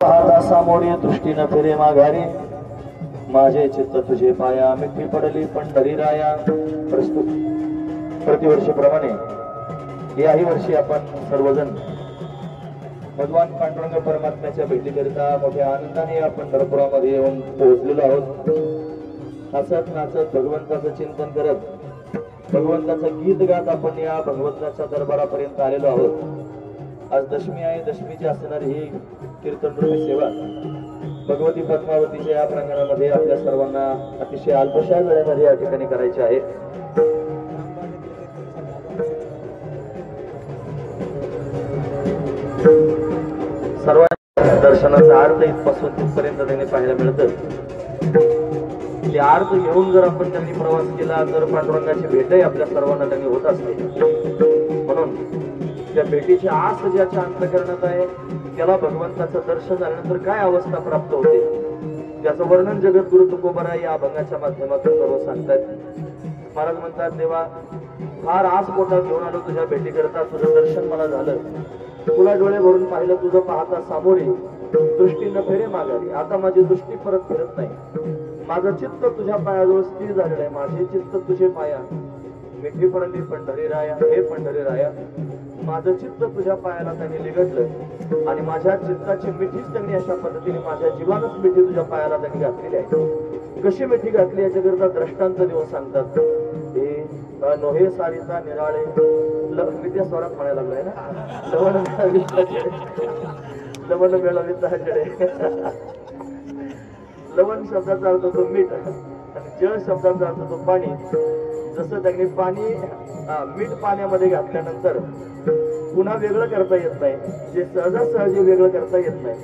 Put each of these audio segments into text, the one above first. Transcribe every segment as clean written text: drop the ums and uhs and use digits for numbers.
पाहता सामोरी दृष्टी न फिरे माघारी, माझे चित्त तुझे पाया, मिठी पडली पंढरी राया. प्रतिवर्षीप्रमाणे याही वर्षी आपण सर्वजण भगवान पांडुरंग परमात्म्याच्या भेटीकरिता मोठ्या आनंदाने या पंढरपुरामध्ये येऊन पोहोचलेलो आहोत. हसत नाचत भगवंताचं चिंतन करत भगवंताचं गीत गात आपण या भगवंताच्या दरबारापर्यंत आलेलो आहोत. आज दशमी आहे. दशमीची असणारी ही कीर्तन रूपी सेवा भगवती पद्मावतीच्या या प्रांगणामध्ये आपल्या सर्वांना अतिशय अल्पशा वेळेमध्ये या ठिकाणी करायची आहे. सर्वांच्या दर्शनाचा अर्थ इथपासून तिथपर्यंत त्यांनी पाहायला मिळतं. ते अर्थ घेऊन जर आपण त्यांनी प्रवास केला तर पांडुरंगाची भेटही आपल्या सर्वांना त्यांनी होत असते. म्हणून त्या भेटीची आस ज्याच्या अंतःकरणात आहे त्याला भगवंताचं दर्शन झाल्यानंतर काय अवस्था प्राप्त होते त्याचं वर्णन जगद्गुरु तुकोबरा या अभंगाच्या माध्यमातून सर्व सांगतात. महाराज म्हणतात, देवा फार आस पोटात घेऊन आलो तुझ्या भेटी करता, तुझं दर्शन मला झालं, तुला डोळे भरून पाहिलं, तुझं पाहता सामोरी दृष्टी न फेरे माघारी. आता माझी दृष्टी परत फिरत नाही, माझं चित्त तुझ्या पायाजवळ स्थिर झालेलं आहे. माझे चित्त तुझे पाया, मिठी पडली पंढरी राया. हे पंढरी राया, माझं चित्त तुझ्या पायाला त्यांनी लिगटलं आणि माझ्या चित्ताची मिठीच त्यांनी अशा पद्धतीने माझ्या जीवानच मिठी तुझ्या पायाला त्यांनी घातलेली आहे. कशी मिठी घातली याच्याकरता दृष्टांत देऊन सांगतात. हे नोहे सारिता निराळे, त्या स्वरात म्हणायला लागलाय ना, लवण मिळविता जडे. लवण शब्दाचा अर्थ तो मीठ आणि जळ शब्दाचा अर्थ तो पाणी. जसं त्यांनी पाणी मीठ पाण्यामध्ये घातल्यानंतर पुन्हा वेगळं करता येत नाही, जे सहजासहजी वेगळं करता येत नाही,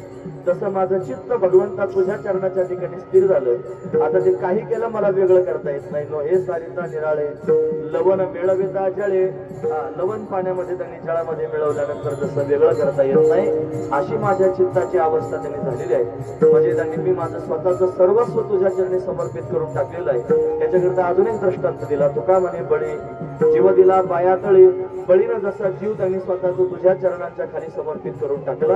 तसं माझं चित्त भगवंता तुझ्या चरणाच्या ठिकाणी स्थिर झालं. आता ते काही केलं मला वेगळं करता येत नाही. नो हे सारिता निराळे, लवण मिळविता जळे. लवण पाण्यामध्ये त्यांनी जळामध्ये मिळवल्यानंतर जसं वेगळं करता येत नाही अशी माझ्या चित्ताची अवस्था त्यांनी झालेली आहे. म्हणजे त्यांनी मी माझं स्वतःचं सर्वस्व तुझ्या चरणी समर्पित करून टाकलेलं आहे. त्याच्याकरता अजून एक दृष्टांत दिला. तुका म्हणे बळी जीव दिला पायातळी, बळीनं जसा जीव त्यांनी स्वतः तुझ्या चरणांच्या खाली समर्पित करून टाकला,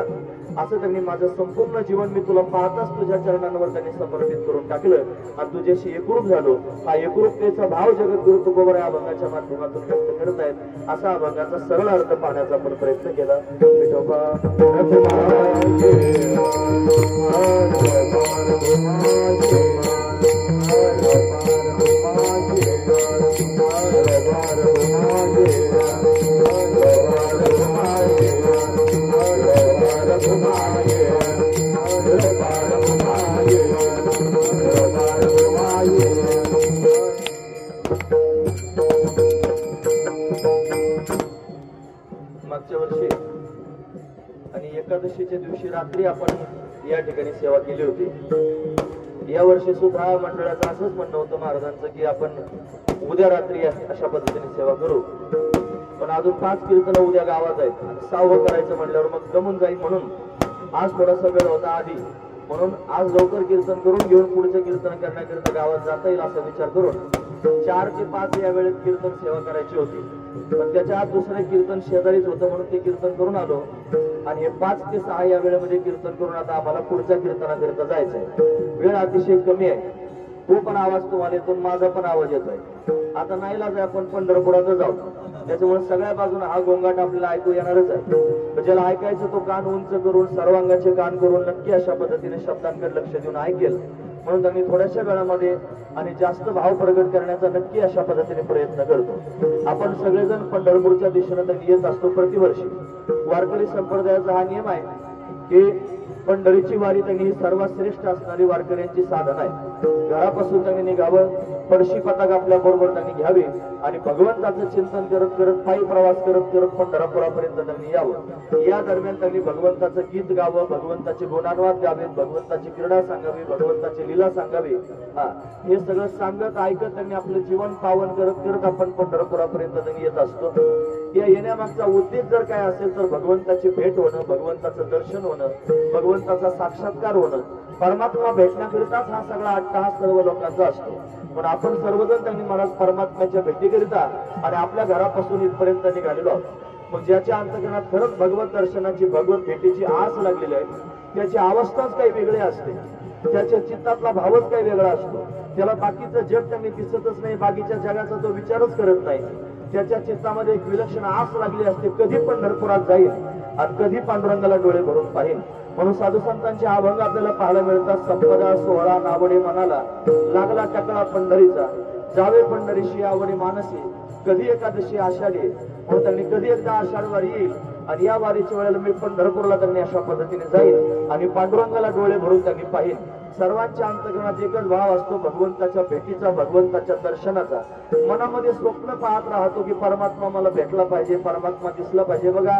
असं त्यांनी माझं संपूर्ण जीवन मी तुला पाहताच तुझ्या चरणांवर त्यांनी समर्पित करून टाकलं आणि तुझ्याशी एकरूप झालो. हा एकरूपतेचा भाव जगद्गुरु तुकोबरा या अभंगाच्या माध्यमातून व्यक्त करत आहेत. असा अभंगाचा सरळ अर्थ पाहण्याचा आपण प्रयत्न केला. मागच्या वर्षी आणि एकादशीच्या दिवशी रात्री आपण या ठिकाणी सेवा केली होती. या वर्षी सुद्धा मंडळाचं असंच म्हणणं होतं महाराजांचं की आपण उद्या रात्री अशा पद्धतीने सेवा करू, पण अजून 5 कीर्तन उद्या गावात आहेत आणि 6वं करायचं म्हणल्यावर मग गमून जाईल. म्हणून आज थोडासा वेळ होता आधी, म्हणून आज लवकर कीर्तन करून घेऊन पुढचं कीर्तन करण्याकरिता गावात जाता येईल असा विचार करून 4 ते 5 या वेळेत कीर्तन सेवा करायची होती. पण त्याच्या आत दुसरं कीर्तन शेजारीच होतं म्हणून ते कीर्तन करून आलो आणि हे 5 ते 6 या वेळेमध्ये कीर्तन करून आता आम्हाला पुढच्या कीर्तनाकरिता जायचं आहे. वेळ अतिशय कमी आहे. तो पण आवाज तुम्हाला येतो, माझा पण आवाज येतोय. आता नाईलाज आहे, आपण पंढरपुरात जाऊ, त्याच्यामुळे सगळ्या बाजूने हा गोंगाट आपल्याला ऐकू येणारच आहे. ज्याला ऐकायचं तो कान उंच करून सर्वांगाचे कान करून नक्की अशा पद्धतीने शब्दांकडे लक्ष देऊन ऐकेल. म्हणून आम्ही थोड्याशा वेळामध्ये आणि जास्त भाव प्रगट करण्याचा नक्की अशा पद्धतीने प्रयत्न करतो. आपण सगळेजण पंढरपूरच्या दिशेने तर येत असतो प्रतिवर्षी. वारकरी संप्रदायाचा हा नियम आहे की पंढरीची वारी त्यांनी ही सर्वात श्रेष्ठ असणारी वारकऱ्यांची साधन आहे. घरापासून त्यांनी निघावं, पडशी पताक आपल्या बरोबर त्यांनी घ्यावी आणि भगवंताचं चिंतन करत करत पायी प्रवास करत करत पंढरपुरापर्यंत त्यांनी यावं. या दरम्यान त्यांनी भगवंताचं गीत गावं, भगवंताचे गुणानुवाद गावेत, भगवंताची क्रीडा सांगावी, भगवंताची लीला सांगावी. हे सगळं सांगत ऐकत त्यांनी आपलं जीवन पावन करत करत आपण पंढरपुरापर्यंत त्यांनी येत असतो. या येण्यामागचा उद्देश जर काय असेल तर भगवंताची भेट होणं, भगवंताचं दर्शन होणं, भगवंताचा साक्षात्कार होणं, परमात्मा भेटण्याकरिताच हा सगळा अट्टहास सर्व लोकांचा असतो. पण आपण सर्वजण त्यांनी महाराज परमात्म्याच्या भेटीकरिता आणि आपल्या घरापासून इथपर्यंत निघालेलो आहोत. मग ज्याच्या अंतकरणात खरंच भगवत दर्शनाची, भगवत भेटीची आस लागलेली आहे त्याची अवस्थाच काही वेगळी असते, त्याच्या चित्तातला भावच काही वेगळा असतो. त्याला बाकीचं जग त्यांनी दिसतच नाही, बाकीच्या जगाचा तो विचारच करत नाही. त्याच्या चित्तामध्ये एक विलक्षण आस लागली असते, कधी पंढरपुरात जाईल आणि कधी पांडुरंगाला डोळे भरून पाहिल. म्हणून साधू संतांचे अभंग आपल्याला पाहायला मिळतात. संपदा सोहळा नावडे मनाला, लागला टकळा पंढरीचा, जावे पंढरीशी आवडे मानसी, कधी एकादशी आषाढी. म्हणून त्यांनी कधी एकदा आषाढ वारी येईल आणि या वारीच्या वेळेला मी पंढरपूरला त्यांनी अशा पद्धतीने जाईल आणि पांडुरंगाला डोळे भरून त्यांनी पाहिल. सर्वांच्या अंतःकरणात एकच भाव असतो, भगवंताच्या भेटीचा, भगवंताच्या दर्शनाचा. मनामध्ये स्वप्न पाहत राहतो की परमात्मा मला भेटला पाहिजे, परमात्मा दिसला पाहिजे. बघा,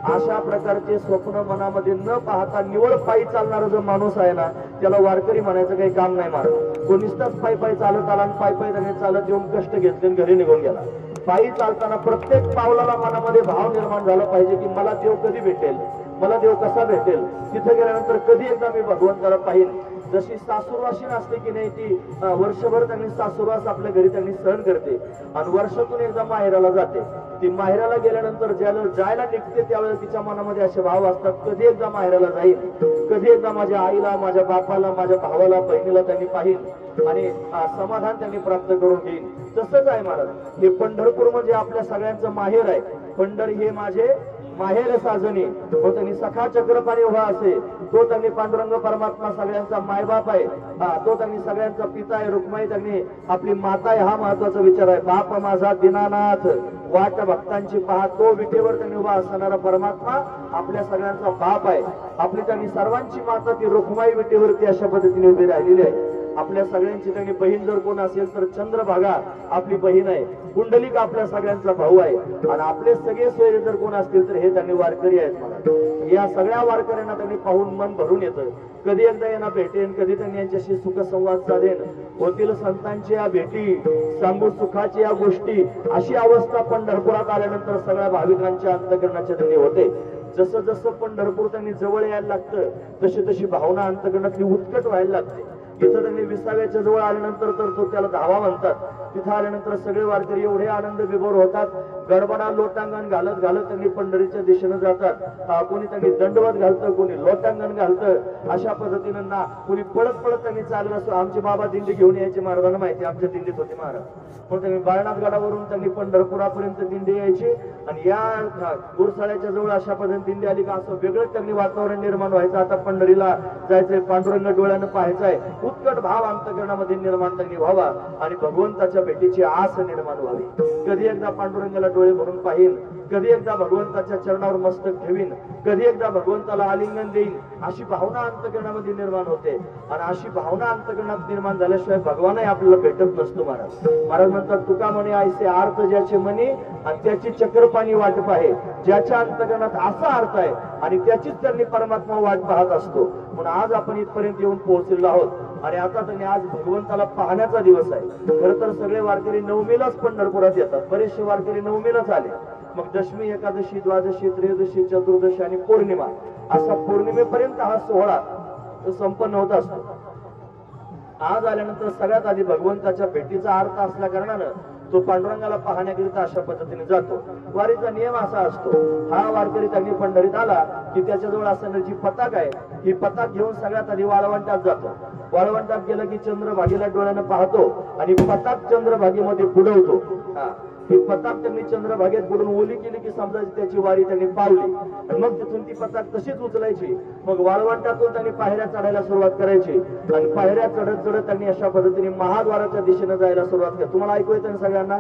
अशा प्रकारचे स्वप्न मनामध्ये न पाहता निवड पायी चालणारा जो माणूस आहे ना, त्याला वारकरी म्हणायचं काही काम नाही. मारत कोणीच पायी पायी चालत आला आणि पायी पायी त्याने चालत येऊन कष्ट घेतले घरी निघून गेला. पायी चालताना प्रत्येक पावलाला मनामध्ये भाव निर्माण झाला पाहिजे की मला देव कधी भेटेल, मला देव कसा भेटेल, तिथे गेल्यानंतर कधी एकदा मी भगवंताला पाहिल. जशी सासूरवाशी असते की नाही, ती वर्षभर त्यांनी सासूरवास आपल्या घरी त्यांनी सहन करते आणि वर्षातून एकदा माहेराला जाते. ती माहेराला गेल्यानंतर ज्याला जायला निघते त्यावेळेला तिच्या मनामध्ये असे भाव असतात, कधी एकदा माहेराला जाईल, कधी एकदा माझ्या आईला, माझ्या बापाला, माझ्या भावाला, बहिणीला त्यांनी पाहिल आणि समाधान त्यांनी प्राप्त करून घेईल. तसंच आहे महाराज, हे पंढरपूर म्हणजे आपल्या सगळ्यांचं माहेर आहे. पंढर हे माझे माहेर साजनी, तो त्यांनी सखा चक्रपाणी उभा असे, तो त्यांनी पांडुरंग परमात्मा सगळ्यांचा मायबाप आहे, तो त्यांनी सगळ्यांचा पिता आहे. रुक्माई त्यांनी आपली माता आहे, हा महत्वाचा विचार आहे. बाप माझा दीनानाथ, वाट भक्तांची पहा, तो विटेवर त्यांनी उभा असणारा परमात्मा आपल्या सगळ्यांचा बाप आहे. आपली त्यांनी सर्वांची माता ती रुक्माई विटेवरती अशा पद्धतीने उभी राहिलेली आहे. आपल्या सगळ्यांची त्यांनी बहीण जर कोण असेल तर चंद्रभागा आपली बहीण आहे, पुंडलिक आपल्या सगळ्यांचा भाऊ आहे आणि आपले सगळे सोयरे जर कोण असतील तर हे त्यांनी वारकरी आहेत. मला या सगळ्या वारकऱ्यांना त्यांनी पाहून मन भरून येतं. कधी एकदा यांना भेटेन, कधी त्यांनी यांच्याशी सुखसंवाद साधेन, होतील संतांच्या भेटी, सांगू सुखाची या गोष्टी. अशी अवस्था पंढरपुरात आल्यानंतर सगळ्या भाविकांच्या अंतःकरणाच्या त्यांनी होते. जसं जसं पंढरपूर त्यांनी जवळ यायला लागतं तशी तशी भावना अंतःकरणातली उत्कट व्हायला लागते. तिथं त्यांनी विसाव्याच्या जवळ आल्यानंतर तर तो त्याला धावा म्हणतात. तिथं आल्यानंतर सगळे वारकरी एवढे आनंद विभोर होतात, गडबडा लोटांगण घालत घालत त्यांनी पंढरीच्या दिशेने जातात. कोणी त्यांनी दंडवत घालतं, कोणी लोटांगण घालतं. अशा पद्धतीनं ना कोणी पळत पळत त्यांनी चालत असतो. आमचे बाबा दिंडी घेऊन यायचे, महाराजांना माहिती आमच्या दिंडीत होते महाराज. पण त्यांनी बाळनाथ गडावरून त्यांनी पंढरपुरापर्यंत दिंडी यायची आणि या गुरसाळ्याच्या जवळ अशा पद्धतीने दिंडी आली का असं वेगळंच त्यांनी वातावरण निर्माण व्हायचं. आता पंढरीला जायचंय, पांडुरंग डोळ्यानं पाहायचंय, उत्कट भाव अंतःकरणामध्ये निर्माण त्यांनी व्हावा आणि भगवंताच्या भेटीची आस निर्माण व्हावी. कधी एकदा पांडुरंगाला डोळे भरून पाहिन, कधी एकदा भगवंताच्या चरणावर मस्तक ठेवीन, कधी एकदा भगवंताला आलिंगन देईन, अशी भावना अंतःकरणामध्ये निर्माण होते. आणि अशी भावना अंतःकरणात निर्माण झाल्याशिवाय भगवानही आपल्याला भेटत नसतो. महाराज म्हणतात, तुका म्हणे ऐसे अर्थ ज्याचे म्हणे आणि त्याची चक्रपाणी वाट पाहे. ज्याच्या अंतःकरणात असा अर्थ आहे आणि त्याचीच त्यांनी परमात्मा वाट पाहत असतो. म्हणून आज आपण इथपर्यंत येऊन पोहोचलेलो आहोत आणि आता त्यांनी आज भगवंताला पाहण्याचा दिवस आहे. खरं तर सगळे वारकरी नवमीलाच पंढरपुरात येतात, बरेचसे वारकरी नवमीलाच आले. मग दशमी, एकादशी, द्वादशी, त्रयोदशी, चतुर्दशी आणि पौर्णिमा असा पौर्णिमेपर्यंत हा सोहळा संपन्न होत असतो. आज आल्यानंतर सगळ्यात आधी भगवंताच्या भेटीचा अर्थ असल्या कारणानं तो पांडुरंगाला पाहण्याकरिता अशा पद्धतीने जातो. वारीचा नियम असा असतो, हा वारकरी त्यांनी पंढरीत आला की त्याच्याजवळ असणारी जी पताक आहे ही पताक घेऊन सगळ्यात आधी वाळवंटात जातो. वाळवंटात गेलं की चंद्रभागेला डोळ्यानं पाहतो आणि पताक चंद्रभागेमध्ये बुडवतो. ही पताक त्यांनी चंद्रभागेत बुडून ओली केली की समजायची त्याची वारी त्यांनी पावली आणि मग तिथून ती पताक तशीच उचलायची. मग वाळवंटातून त्यांनी पायऱ्या चढायला सुरुवात करायची आणि पायऱ्या चढत चढत त्यांनी अशा पद्धतीने महाद्वाराच्या दिशेने जायला सुरुवात केली. तुम्हाला ऐकू येतं ना सगळ्यांना?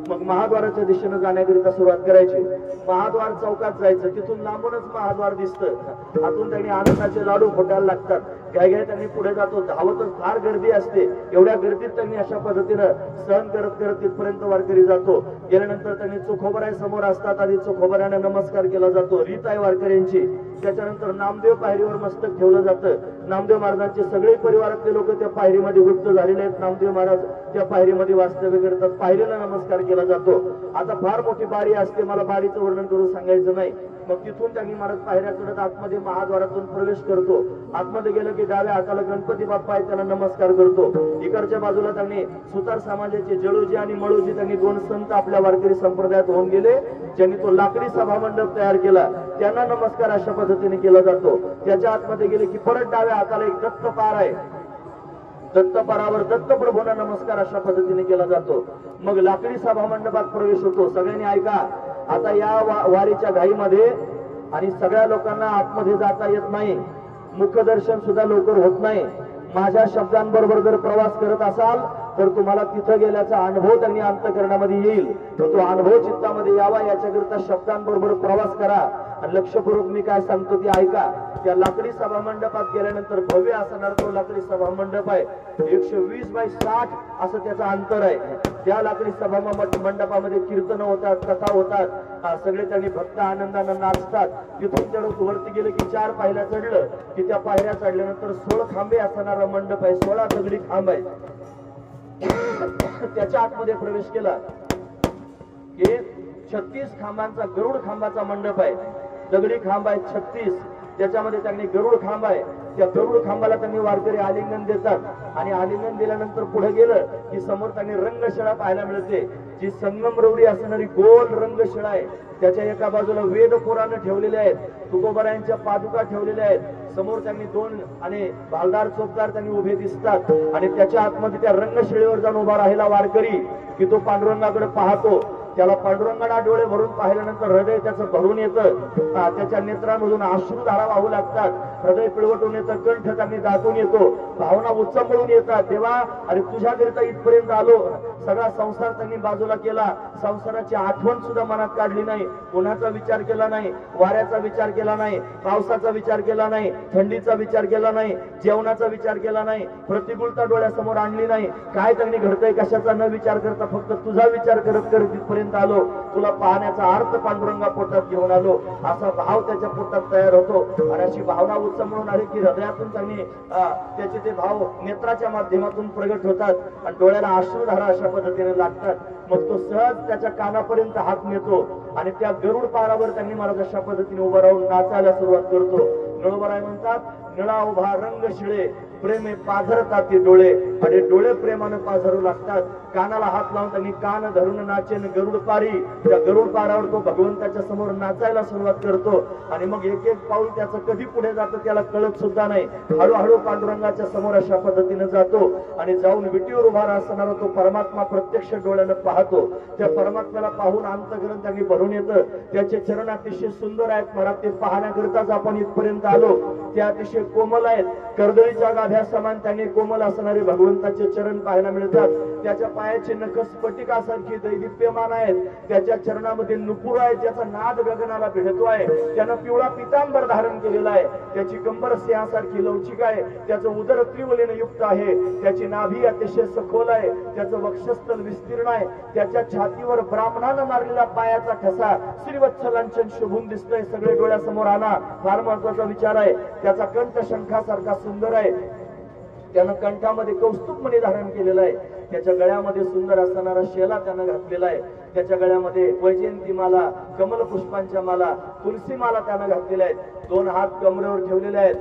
मग महाद्वाराच्या दिशेने जाण्याकरिता सुरुवात करायची. महाद्वार चौकात जायचं, तिथून लांबूनच महाद्वार दिसतं. आतून त्यांनी आनंदाचे लाडू फोटायला लागतात. घाई त्यांनी पुढे जातो, धावतच फार गर्दी असते. एवढ्या गर्दीत त्यांनी अशा पद्धतीनं सहन करत करत तिथपर्यंत वारकरी जातो. गेल्यानंतर त्यांनी चोखोबराय समोर असतात, आधी चोखोबऱ्याने नमस्कार केला जातो, रीत आहे वारकऱ्यांची. त्याच्यानंतर नामदेव पायरीवर मस्तक ठेवलं जातं. नामदेव महाराजांचे सगळे परिवारातले लोक त्या पायरीमध्ये गुप्त झालेले आहेत. नामदेव महाराज त्या पायरीमध्ये वास्तव्य करतात. पायरीला नमस्कार केला जातो. आता फार मोठी बारी असते, मला बारीचं वर्णन करून सांगायचं नाही. मग तिथून त्यांनी महाराज पायऱ्या चढत आतमध्ये महाद्वारातून प्रवेश करतो. आतमध्ये गेलं की डाव्या हाताला गणपती बाप्पा आहे, त्याला नमस्कार करतो. इकडच्या बाजूला त्यांनी सुतार समाजाचे जळोजी आणि मळोजी त्यांनी दोन संत आपल्या वारकरी संप्रदायात होऊन गेले, ज्यांनी तो लाकडी सभा मंडप तयार केला, त्यांना नमस्कार अशा पद्धतीने केला जातो. त्याच्या आतमध्ये गेले की परत डाव्या हाताला एक दत्तपार आहे, दत्तपारावर दत्तप्रभूंना नमस्कार अशा पद्धतीने केला जातो. मग लाकडी सभा मंडपात प्रवेश होतो. सगळ्यांनी ऐका, आता या वारीच्या घाईमध्ये आणि सगळ्या लोकांना आतमध्ये जाता येत नाही, मुखदर्शन सुद्धा लवकर होत नाही. माझ्या शब्दांबरोबर जर प्रवास करत असाल तर तुम्हाला तिथं गेल्याचा अनुभव त्यांनी अंतःकरणामध्ये येईल. तर तो अनुभव चित्तामध्ये यावा याच्याकरिता शब्दांबरोबर प्रवास करा. लक्षपूर्वक मी काय सांगतो ते ऐका. त्या लाकडी सभा मंडपात गेल्यानंतर भव्य असणार तो लाकडी सभा मंडप आहे. 120 बाय 60 असं त्याचं अंतर आहे. त्या लाकडी सभा मंडपामध्ये कीर्तन होतात, कथा होतात, सगळे त्यांनी भक्त आनंदानं नाचतात. तिथून चढत वरती गेले की 4 पायऱ्या चढलं की त्या पायऱ्या चढल्यानंतर 16 खांबे असणारा मंडप आहे, 16 दगडी खांब आहे. त्याच्या आतमध्ये प्रवेश केला की 36 खांबांचा गरुड खांबाचा मंडप आहे. दगडी खांब आहे 36, त्याच्यामध्ये त्यांनी गरुड खांब आहे. त्या गरुड खांबाला त्यांनी वारकरी आलिंगन देतात आणि आलिंगन दिल्यानंतर पुढे गेलं की समोर त्यांनी रंगशिळा पाहायला मिळते, जी संगमरवरी असणारी गोल रंगशिळा आहे. त्याच्या एका बाजूला वेद पुराण ठेवलेले आहेत, तुकोबारायांच्या पादुका ठेवलेल्या आहेत. समोर त्यांनी 2 आणि भालदार चोपदार त्यांनी उभे दिसतात आणि त्याच्या आतमध्ये त्या रंगशिळेवर जाऊन उभा राहिला वारकरी की तो पांडुरंगाकडे पाहतो. त्याला पांडुरंगाला डोळे भरून पाहिल्यानंतर हृदय त्याचं भरून येतं, त्याच्या नेत्रांमधून अश्रुधारा वाहू लागतात, हृदय पिळवटून येतं, कंठ त्यांनी दाटून येतो, भावना उच्चंबळून येतात. देवा, अरे तुझ्याकरिता इथपर्यंत आलो, सगळा संसार त्यांनी बाजूला केला, संसाराची आठवण सुद्धा मनात काढली नाही, उन्हाचा विचार केला नाही, वाऱ्याचा विचार केला नाही, पावसाचा विचार केला नाही, थंडीचा विचार केला नाही, जेवणाचा विचार केला नाही, प्रतिकूलता डोळ्यासमोर आणली नाही. काय त्यांनी घडतंय कशाचा न विचार करता फक्त तुझा विचार करत करत इथपर्यंत आलो, तुला पाहण्याचा अर्थ पांडुरंगा पोटात घेऊन आलो, असा भाव त्याच्या पोटात तयार होतो. आणि अशी भावना उच्चंबळून आली की हृदयातून त्यांनी त्याचे ते भाव नेत्राच्या माध्यमातून प्रगट होतात आणि डोळ्याला अश्रुधारा अशा पद्धतीने लागतात. मग तो सहज त्याच्या कानापर्यंत हात नेतो आणि त्या गरुड पारावर त्यांनी महाराज अशा पद्धतीने उभा राहून नाचायला सुरुवात करतो. नळोबराय म्हणतात, निळा उभा रंग शिळे प्रेमे पाझरतात ते डोळे, आणि डोळे प्रेमानं पाझरू लागतात. कानाला हात लावून त्यांनी कान धरून नाचेन गरुड पारी, त्या गरुड पारावर तो भगवंताच्या समोर नाचायला सुरुवात करतो. आणि मग एक एक पाऊल त्याचं कधी पुढे जातं त्याला कळत सुद्धा नाही. हळूहळू पांडुरंगाच्या समोर अशा पद्धतीने जातो आणि जाऊन विटीवर उभा असणारा तो परमात्मा प्रत्यक्ष डोळ्यानं पाहतो. त्या परमात्म्याला पाहून अंतःकरण त्यांनी भरून येतं. त्याचे चरण अतिशय सुंदर आहेत महाराज, ते पाहण्याकरिताच आपण इथपर्यंत आलो. ते अतिशय कोमल आहेत, कर्दळीच्या गाभ्या समान त्यांनी कोमल असणारे भगवंताचे चरण पाहायला मिळतात. त्याच्या पायाचे नख स्फटिकासारखी दैदिप्यमान आहेत, त्याच्या चरणामध्ये नुपुर आहे, ज्याचा नाद गगनाला भिडतो आहे. त्यानं पिवळा पितांबर धारण केलेला आहे, त्याची कंबर सिंहासारखी लवचिक आहे, त्याचं उदर त्रिवलीने युक्त आहे, त्याची नाभी अतिशय सखोल आहे, त्याचं वक्षस्थल विस्तीर्ण आहे, त्याच्या छातीवर ब्राह्मणानं मारलेला पायाचा ठसा श्रीवत्सलांचन शोभून दिसतोय. सगळे डोळ्यासमोर आणा, फार महत्वाचा विचार आहे. त्याचा कंठ शंखासारखा सुंदर आहे, त्यानं कंठामध्ये कौस्तुभ मणी धारण केलेला आहे, त्याच्या गळ्यामध्ये सुंदर असणारा शेला त्यानं घातलेला आहे, त्याच्या गळ्यामध्ये वैजयंती माला, कमल पुष्पांच्या माला, तुलसी माला त्यानं घातलेल्या आहेत. 2 हात कमरेवर ठेवलेले आहेत,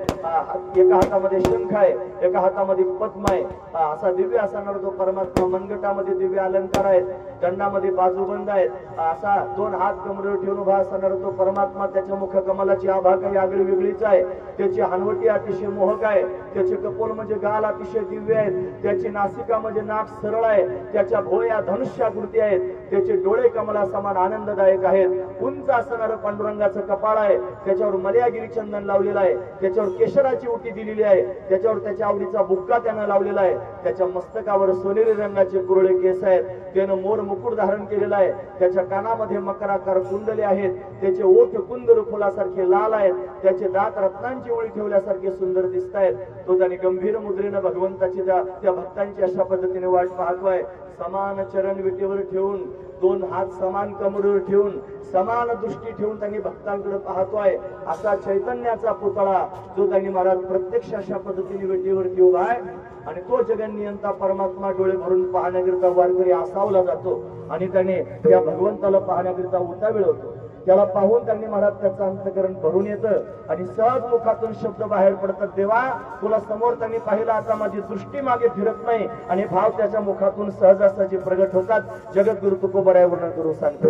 एका हातामध्ये शंख आहे, एका हातामध्ये पद्म आहे. असा दिव्य असणारा तो परमात्मा, मनगटामध्ये दिव्य अलंकार आहेत, दंडामध्ये बाजूबंद आहेत. असा 2 हात कमरेवर ठेवून उभा असणारा तो परमात्मा, त्याच्या मुख कमलाची आभा काही आगळी वेगळीच आहे, त्याची हनवटी अतिशय मोहक आहे, त्याचे कपोल म्हणजे गाल अतिशय दिव्य आहेत, त्याची नासिका म्हणजे नाक सरळ आहे, त्याच्या भोया धनुष्याकृती आहेत, त्याचे डोळे कमला समान आनंददायक आहेत. उंच असणारं पांडुरंगाचं कपाळ आहे, त्याच्यावर मलयागिरी चंदन लावलेलं आहे, त्याच्यावर केशराची उटी दिलेली आहे, त्याच्यावर त्याच्या आवडीचा बुक्का त्यानं लावलेला आहे, त्याच्या मस्तकावर सोनेरी रंगाचे कुरळे केस आहेत, त्यानं मोर मुकुट धारण केलेला आहे, त्याच्या कानामध्ये मकराकार कुंडले आहेत, त्याचे ओठ कुंदर फुलासारखे लाल आहेत, त्याचे दात रत्नांची ओळी ठेवल्यासारखे सुंदर दिसत आहेत. तो त्याने गंभीर मुद्रेनं भगवंताची त्या भक्तांची अशा पद्धतीने वाट पाहतोय. समान चरण विटेवर ठेवून, 2 हात समान कमरेवर ठेवून, समान दृष्टी ठेवून त्यांनी भक्तांकडे पाहतोय. असा चैतन्याचा पुतळा जो त्यांनी महाराज प्रत्यक्ष अशा पद्धतीने विटेवरती उभा आहे. आणि तो जगन्नियंता परमात्मा डोळे भरून पाहण्याकरिता वारकरी आसावला जातो आणि त्याने त्या भगवंताला पाहण्याकरिता उतावीळ होतो. त्याला पाहून त्यांनी महाराज त्याचं अंतःकरण भरून येतं आणि सहज मुखातून शब्द बाहेर पडतात, देवा तुला समोर त्यांनी पाहिलं, आता माझी दृष्टी मागे फिरत नाही, आणि भाव त्याच्या मुखातून सहजासहजी प्रगट होतात. जगद्गुरु तुकोबराय वर्णन करू सांगतो.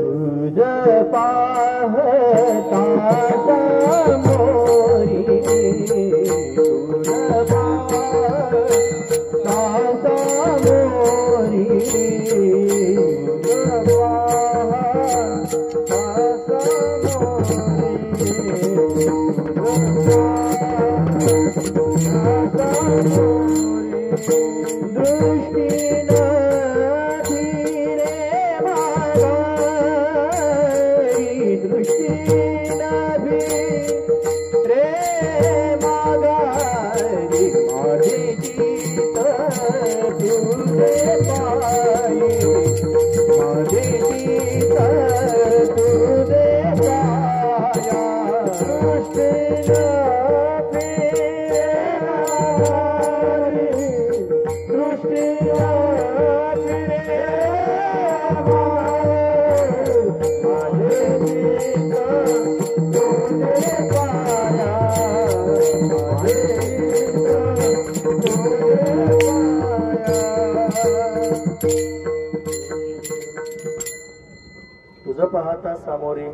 तुझं पाहता सामोरी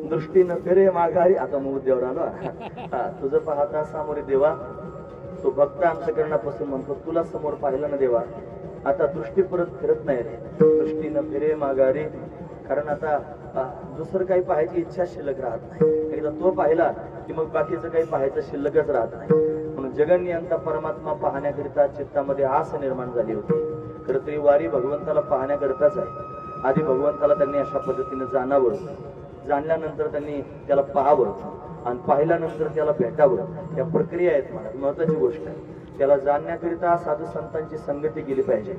दृष्टी न फिरे माघारी. आता मुद्द्यावर आलो. तुझं पाहता सामोरी देवा, तो भक्त अंतःकरणापासून म्हणतो, तुला समोर पाहिलं ना देवा, आता दृष्टी परत फिरत नाही रे, दृष्टी न फिरे माघारी. कारण आता दुसरं काही पाहायची इच्छा शिल्लक राहत नाही. एकदा तो पाहिला की मग बाकीचं काही पाहायचं शिल्लकच राहत नाही. म्हणून जगन्यंता परमात्मा पाहण्याकरिता चित्तामध्ये आस निर्माण झाली होती. खरं तरी वारी भगवंताला पाहण्याकरिताच आहे. आधी भगवंताला त्यांनी अशा पद्धतीने जाणावं, जाणल्यानंतर त्यांनी त्याला पाहावं, आणि पाहिल्यानंतर त्याला भेटावं. या प्रक्रिया आहेत. मला महत्वाची गोष्ट आहे, त्याला जाणण्याकरिता साधू संतांची संगती केली पाहिजे.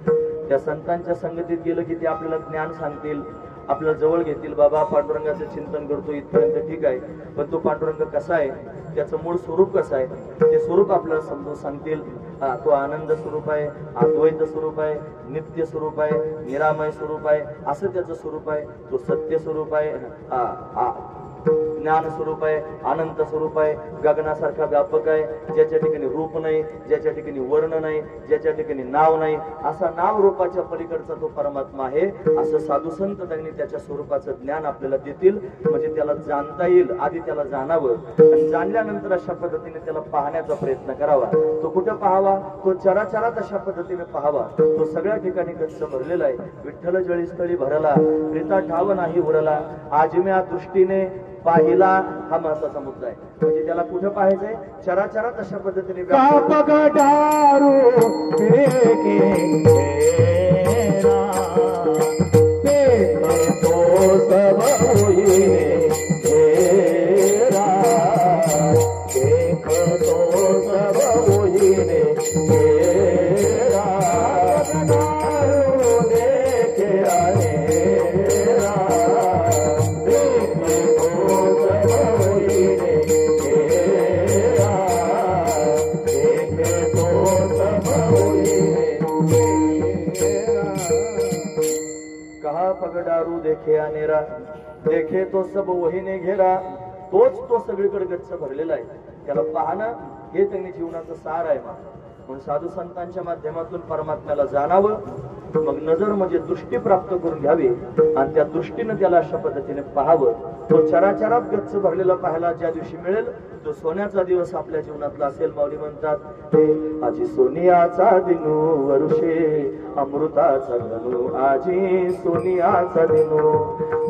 त्या संतांच्या संगतीत गेलं की ते आपल्याला ज्ञान सांगतील, आपल्याला जवळ घेतील. बाबा पांडुरंगाचं चिंतन करतो इथपर्यंत ठीक आहे, पण तो पांडुरंग कसा आहे, त्याचं मूळ स्वरूप कसं आहे, ते स्वरूप आपल्याला समजून सांगतील. तो आनंद स्वरूप आहे, अद्वैत स्वरूप आहे, नित्य स्वरूप आहे, निरामय स्वरूप आहे, असं त्याचं स्वरूप आहे. तो सत्य स्वरूप आहे, ज्ञान स्वरूप आहे, अनंत स्वरूप आहे, गगनासारखा व्यापक आहे, ज्याच्या ठिकाणी रूप नाही, ज्याच्या ठिकाणी वर्ण नाही, ज्याच्या ठिकाणी नाव नाही, असा नाव रूपाच्या पलीकडचा तो परमात्मा आहे. असं साधू संत त्यांनी त्याच्या स्वरूपाचं ज्ञान आपल्याला देतील, म्हणजे त्याला जाणता येईल. आधी त्याला जाणावं, आणि जाणल्यानंतर अशा पद्धतीने त्याला पाहण्याचा प्रयत्न करावा. तो कुठं पाहावा, तो चराचरात अशा पद्धतीने पाहावा. तो सगळ्या ठिकाणी गच्च भरलेला आहे. विठ्ठल जळीस्थळी भरला, प्रीता ठाव नाही उरला, आजम्या दृष्टीने पाहिला. हा महत्वाचा मुद्दा आहे. म्हणजे त्याला कुठं पाहायचंय, चराचरात अशा पद्धतीने पगडारू देखे अनेरा, देखे तो सब वहीने घेरा. तोच तो सगळीकडे गच्च भरलेला आहे. त्याला पाहणं हे त्यांनी जीवनाचं सार आहे. म्हणून साधू संतांच्या माध्यमातून परमात्म्याला जाणावं, मग नजर म्हणजे दृष्टी प्राप्त करून घ्यावी, आणि त्या दृष्टीने त्याला अशा पद्धतीने पाहावं. तो चराचरात गच्च भरलेला पाहायला ज्या दिवशी मिळेल, तो सोन्याचा दिवस आपल्या जीवनातला असेल. माऊली म्हणतात, आजी सोनियाचा दिनू वरुषे अमृताचा धनु, आजी सोनियाचा दिनू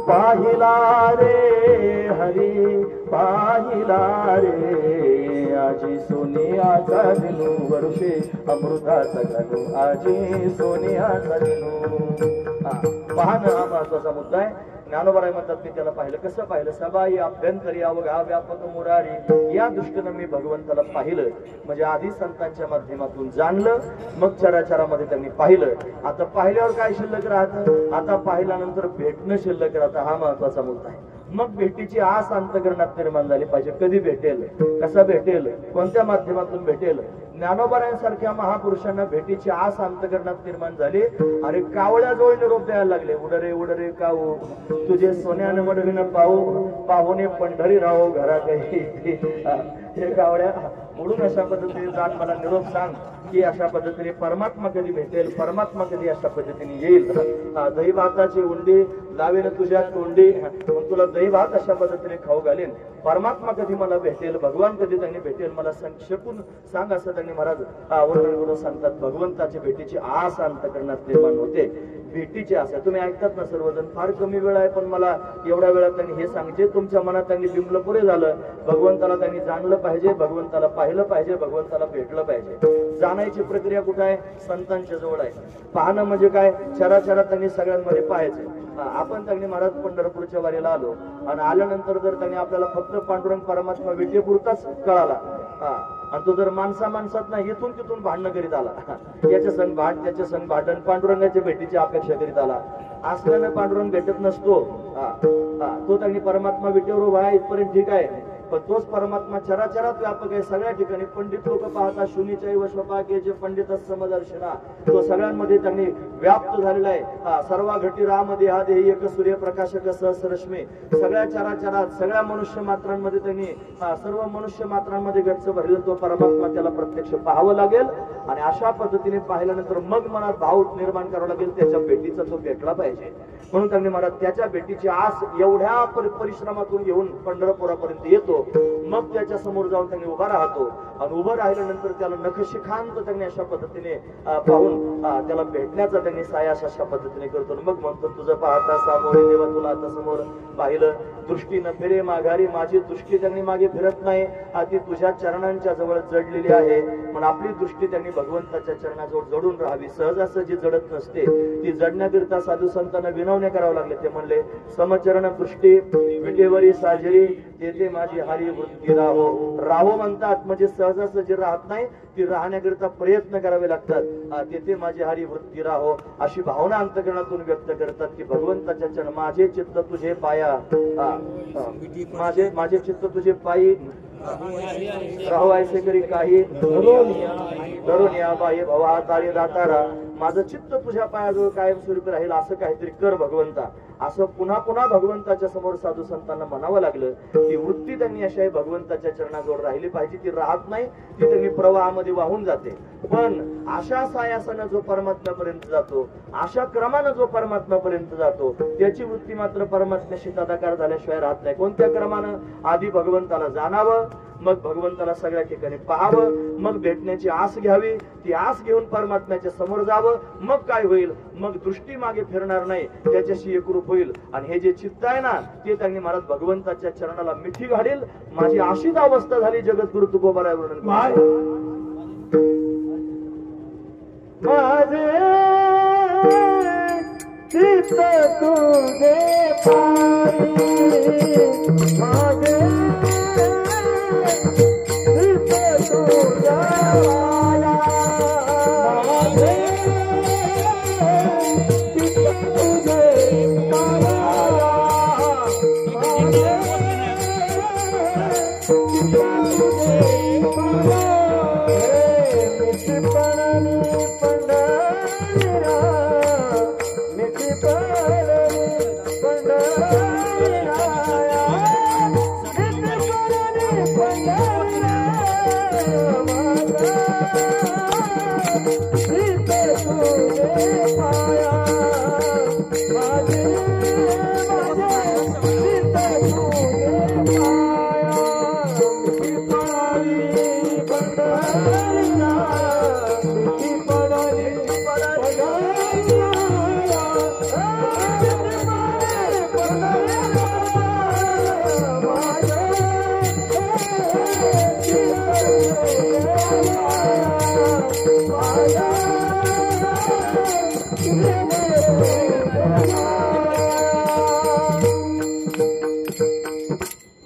पाहिला रे हरी, पाहिला रे आजी सोनियाचा दिनू वरुषे अमृताचा धनु, आजी सोनियाचा दिनू. पाहणं हा महत्वाचा मुद्दा आहे. ज्ञानोबराय म्हणतात, मी त्याला पाहिलं. कसं पाहिलं? सबाई अभ्यंतरी अवघा व्यापक मुरारी. या दृष्टीनं मी भगवंताला पाहिलं, म्हणजे आधी संतांच्या माध्यमातून जाणलं, मग चराचरामध्ये त्यांनी पाहिलं. आता पाहिल्यावर काय शिल्लक राहतं, आता पाहिल्यानंतर भेटणं शिल्लक राहतं. हा महत्वाचा मुद्दा आहे. मग भेटीची आस अंतकरणात निर्माण झाली पाहिजे. कधी भेटेल, कसा भेटेल, कोणत्या माध्यमातून भेटेल. ज्ञानोबारायांसारख्या महापुरुषांना भेटीची आस अंतकरणात निर्माण झाली. अरे कावळ्याजवळ निरोप द्यायला लागले, उडरे काऊ तुझे सोन्याने मडविन पाहू, पाहुणे पंढरी राहो घरा काही. हे कावळ्या म्हणून अशा पद्धतीने जाण मला निरोप सांग की अशा पद्धतीने परमात्मा कधी भेटेल, परमात्मा कधी अशा पद्धतीने येईल. दही भाताची उंडी लावेन तुझ्या तोंडी, मग तुला दही भात अशा पद्धतीने खाऊ घालेन. परमात्मा कधी मला भेटेल, भगवान कधी त्यांनी भेटेल मला शकून सांग असं त्यांनी महाराज वर्णन करून सांगतात. भगवंताची भेटीची आस अंतकरणात निर्माण होते. भेटीची आस तुम्ही ऐकतात ना सर्वजण, फार कमी वेळ आहे पण मला एवढ्या वेळात त्यांनी हे सांगितले. तुमच्या मनात त्यांनी बिंबलं पुरे झालं. भगवंताला त्यांनी जाणलं पाहिजे, भगवंताला पाहिलं पाहिजे, भगवंताला भेटलं पाहिजे. जाणायची प्रक्रिया कुठं आहे? संतांच्या जवळ आहे. पाहणं म्हणजे काय? चराचरात त्यांनी सगळ्यांमध्ये पाहायचं. आपण त्यांनी महाराज पंढरपूरच्या वारीला आलो आणि आल्यानंतर जर त्यांनी आपल्याला फक्त पांडुरंग परमात्मा विटेपुरताच कळाला आणि तो जर माणसात नाही इथून तिथून भांडणं करीत आला, याच्या संग भांड त्याच्या संग भांडण, पांडुरंगाच्या भेटीची अपेक्षा करीत आला, असल्याने पांडुरंग भेटत नसतो. तो त्यांनी परमात्मा विटेवर उभा आहे इथपर्यंत ठीक आहे, पण तोच परमात्मा चराचरात व्यापक आहे सगळ्या ठिकाणी. पंडित लोक पाहता शून्यच्या वशपाकेचे पंडित समदर्शना, तो सगळ्यांमध्ये त्यांनी व्याप्त झालेला आहे. सर्व घटी राम देहा देही एक सूर्यप्रकाशक सहस्रश्मी, सगळ्या चराचरात सगळ्या मनुष्य मात्रांमध्ये त्यांनी सर्व मनुष्य मात्रांमध्ये गच्च भरलेला तो परमात्मा, त्याला प्रत्यक्ष पाहावं लागेल. आणि अशा पद्धतीने पाहिल्यानंतर मग मनात भाव निर्माण करावा लागेल, त्याच्या भेटीचा तो भेटला पाहिजे. म्हणून त्यांनी महाराज त्याच्या भेटीची आस एवढ्या परिश्रमातून घेऊन पंढरपुरापर्यंत येतो. मग त्याच्या समोर जाऊन त्यांनी उभा राहतो आणि उभं राहिल्यानंतर त्याला नखशिखांत त्यांनी अशा पद्धतीने पाहून त्याला भेटण्याचा त्यांनी सायास अशा पद्धतीने करतो. मग म्हणतो तुझं पाहता सामोरे देवा तुला आता समोर पाहिलं, दृष्टी न फिरे माघारी, माझी दृष्टी त्यांनी मागे फिरत नाही, ती तुझ्या चरणांच्या जवळ जडलेली आहे. पण आपली दृष्टी त्यांनी भगवंताच्या चरणाजवळ जडून राहावी. सहजासहजी जडत नसते, ती जडण्याकरिता साधू संतांना विनवण्या करावं लागले. ते म्हणले समचरण दृष्टी विटेवरी साजरी, तेथे माझी हरी वृत्ती राहो. राहो म्हणतात म्हणजे सहजासहजी राहत नाही, ती राहण्याकरिता प्रयत्न करावे लागतात. तेथे माझी हरी वृत्ती राहो अशी भावना अंतकरणातून व्यक्त करतात की भगवंताच्या चरण माझे चित्त तुझे पाया, माझे चित्त तुझे पायी राहो ऐसे करी काही धरून या बाई भवा तारी दातारा, माझं चित्त तुझ्या पायाजवळ कायमस्वरूपी राहील असं काहीतरी कर भगवंता. असं पुन्हा पुन्हा भगवंताच्या समोर साधू संतांना म्हणावं लागलं. ती वृत्ती त्यांनी अशा भगवंताच्या चरणाजवळ राहिली पाहिजे. ती राहत नाही, ती त्यांनी प्रवाहामध्ये वाहून जाते. पण अशा सायासानं जो परमात्म्यापर्यंत जातो, अशा क्रमानं जो परमात्म्यापर्यंत जातो, त्याची वृत्ती मात्र परमात्म्याशी तदाकार झाल्याशिवाय राहत नाही. कोणत्या क्रमानं? आधी भगवंताला जाणावं, मग भगवंताला सगळ्या ठिकाणी पाहावं, मग भेटण्याची आस घ्यावी, ती आस घेऊन परमात्म्याच्या समोर जावं. मग काय होईल? मग दृष्टी मागे फिरणार नाही, त्याच्याशी एकरूप होईल. आणि हे जे चित्त आहे ना, ते त्यांनी महाराज भगवंताच्या चरणाला मिठी घालील. माझी अशीच अवस्था झाली जगद्गुरु तुकोबाराय वर्णन माझे चित्त तुझे पायी, माझे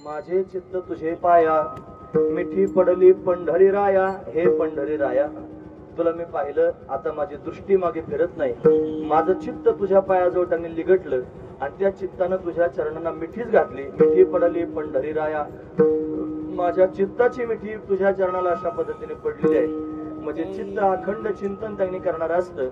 माझे चित्त तुझे पाया, मिठी पडली पंढरी राया. हे पंढरी राया, तुला मी पाहिलं, आता माझी दृष्टी मागे फिरत नाही, माझं चित्त तुझ्या पायाजवळ त्यांनी लिगटलं आणि त्या चित्तानं तुझ्या चरणांना मिठीच घातली. मिठी पडली पंढरी राया, माझ्या चित्ताची मिठी तुझ्या चरणाला अशा पद्धतीने पडलेली आहे. म्हणजे चित्त अखंड चिंतन त्यांनी करणार असतं.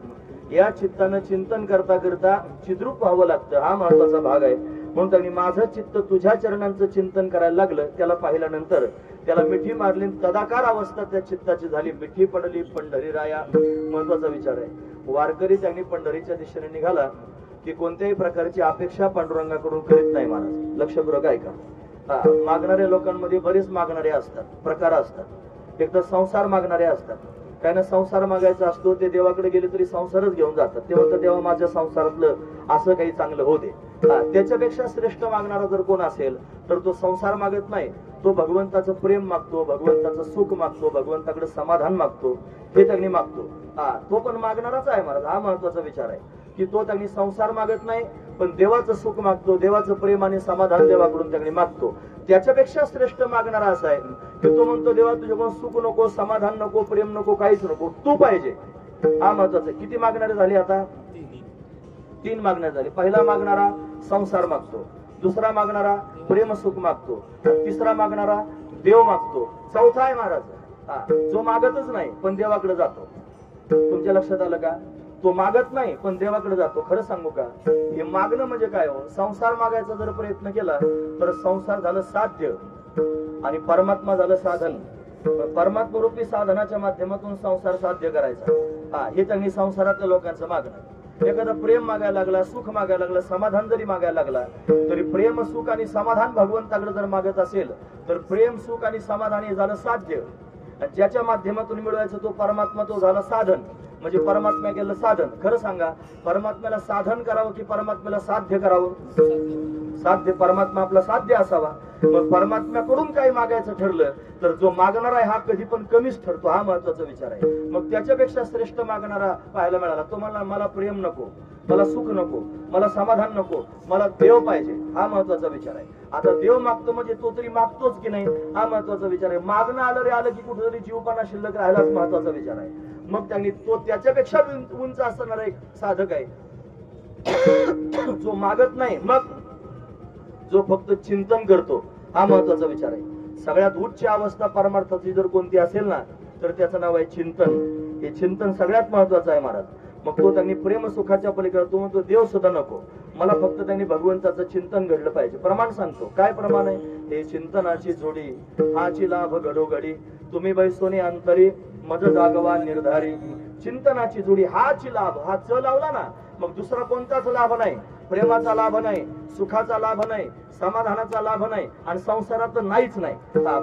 या चित्तानं चिंतन करता करता चिद्रूप व्हावं लागतं, हा महत्वाचा भाग आहे. म्हणून त्यांनी माझं चित्त तुझ्या चरणांचं चिंतन करायला लागलं. त्याला पाहिल्यानंतर त्याला मिठी मारली, तदाकार अवस्था त्या चित्ताची झाली. मिठी पडली पंढरी राया, महत्वाचा विचार आहे. वारकरी त्यांनी पंढरीच्या दिशेने निघाला की कोणत्याही प्रकारची अपेक्षा पांडुरंगाकडून करीत नाही महाराज. लक्षपूर्वक ऐका. मागणाऱ्या लोकांमध्ये बरेच मागणारे असतात, प्रकार असतात. एक तर संसार मागणारे असतात. काय ना संसार मागायचा असतो, ते देवाकडे गेले तरी संसारच घेऊन जातात. ते म्हणतात देवा माझ्या संसारातलं असं काही चांगलं होते. त्याच्यापेक्षा श्रेष्ठ मागणारा जर कोण असेल तर तो संसार मागत नाही, तो भगवंताचं प्रेम मागतो, भगवंताचं सुख मागतो, भगवंताकडे समाधान मागतो, हे त्यांनी मागतो. तो पण मागणाराच आहे महाराज. हा महत्वाचा विचार आहे की तो त्यांनी संसार मागत नाही, पण देवाचं सुख मागतो, देवाचं प्रेम आणि समाधान देवाकडून त्यांनी मागतो. त्याच्यापेक्षा श्रेष्ठ मागणारा असा आहे की तो म्हणतो देवा तुझ्याकडून सुख नको, समाधान नको, प्रेम नको, काहीच नको, तू पाहिजे. हा महत्वाचा. किती मागणारे झाले आता? 3 मागणारे झाले. पहिला मागणारा संसार मागतो, दुसरा मागणारा प्रेम सुख मागतो, तिसरा मागणारा देव मागतो, चौथा आहे महाराज जो मागतच नाही पण देवाकडे जातो. तुमच्या लक्षात आलं का? तो मागत नाही पण देवाकडे जातो. खरं सांगू का, हे मागणं म्हणजे काय हो? संसार मागायचा जर प्रयत्न केला तर संसार झालं साध्य आणि परमात्मा झालं साधन. परमात्मा रूपी साधनाच्या माध्यमातून संसार साध्य करायचा. हे त्यांनी संसारातल्या लोकांचं मागणं. एखादा प्रेम मागायला लागला, सुख मागायला लागला, समाधान जरी मागायला लागला तरी प्रेम सुख आणि समाधान भगवंताकडे जर मागत असेल तर प्रेम सुख आणि समाधान हे झालं साध्य. ज्याच्या माध्यमातून मिळवायचं तो परमात्मा, तो झाला साधन. म्हणजे परमात्मा केलं साधन. खरं सांगा, परमात्म्याला साधन करावं की परमात्म्याला साध्य करावं? साध्य. परमात्मा आपला साध्य असावा. मग परमात्म्याकडून काही मागायचं ठरलं तर जो मागणारा आहे हा कधी पण कमीच ठरतो. हा महत्वाचा विचार आहे. मग त्याच्यापेक्षा श्रेष्ठ मागणारा पाहायला मिळाला. तो मला प्रेम नको, मला सुख नको, मला समाधान नको, मला देव पाहिजे. हा महत्वाचा विचार आहे. आता देव मागतो म्हणजे तो तरी मागतोच की नाही, हा महत्वाचा विचार आहे. मागणं आलं रे आलं की कुठेतरी जीवपणा शिल्लक राहिलाच महत्वाचा विचार आहे. मग त्यांनी तो त्याच्यापेक्षा उंच असणारा एक साधक आहे जो मागत नाही, मग जो फक्त चिंतन करतो. हा महत्वाचा विचार आहे. सगळ्यात उच्च अवस्था परमार्थाची जर कोणती असेल ना तर त्याचं नाव आहे चिंतन. हे चिंतन सगळ्यात महत्वाचं आहे महाराज. मग तो त्यांनी प्रेम सुखाच्या पलीकडे तो म्हणतो देव सुद्धा नको, मला फक्त त्यांनी भगवंताचं चिंतन घडलं पाहिजे. प्रमाण सांगतो. काय प्रमाण आहे? हे चिंतनाची जोडी हाची लाभ घडोघडी, तुम्ही बैसोनी अंतरी मज जागवा निर्धारी. चिंतनाची जोडी हाची लाभ, हा च लावला ना मग दुसरा कोणताच लाभ नाही. प्रेमाचा लाभ नाही, सुखाचा लाभ नाही, समाधानाचा लाभ नाही आणि संसारात नाहीच नाही.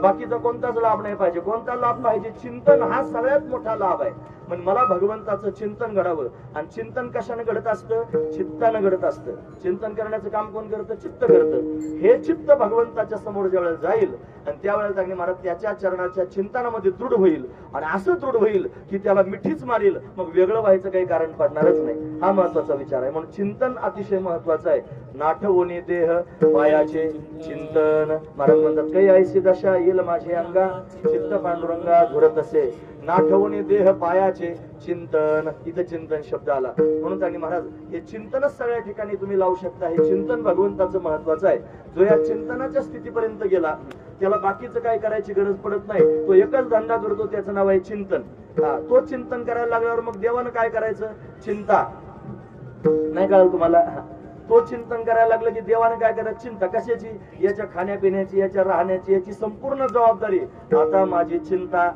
बाकीचा कोणताच लाभ नाही पाहिजे. कोणता लाभ पाहिजे? चिंतन हा सगळ्यात मोठा लाभ आहे. म्हणजे मला भगवंताचं चिंतन घडावं. आणि चिंतन कशाने घडत असतं? चित्तानं घडत असतं. चिंतन करण्याचं काम कोण करतं? चित्त करतं. हे चित्त भगवंताच्या समोर ज्यावेळेला जाईल आणि त्यावेळेला त्यांनी महाराज त्याच्या चरणाच्या चिंतनामध्ये दृढ होईल आणि असं दृढ होईल की त्याला मिठीच मारील, मग वेगळं व्हायचं काही कारण पडणारच नाही. हा महत्वाचा विचार आहे. म्हणून चिंतन अतिशय महत्वाचं आहे. नाठवणी देह पायाचे चिंतन. महाराज म्हणतात काही ऐसी दशा येईल माझे अंगा, चित्त पांडुरंगा धुरत असे. नाठवणी देह पायाचे चिंतन. इथं चिंतन शब्द आला म्हणून त्यांनी महाराज हे चिंतनच सगळ्या ठिकाणी तुम्ही लावू शकता. हे चिंतन भगवंताचं महत्वाचं आहे. जो या चिंतनाच्या स्थितीपर्यंत गेला त्याला बाकीचं काय करायची गरज पडत नाही. तो एकच धंदा करतो, त्याचं नाव आहे चिंतन. तो चिंतन करायला लागल्यावर मग देवानं काय करायचं? चिंता. नाही कळलं तुम्हाला? तो चिंतन करायला लागलं की देवाने काय करायचं? चिंता. कशाची? याच्या खाण्यापिण्याची, याच्या राहण्याची, याची संपूर्ण जबाबदारी. आता माझी चिंता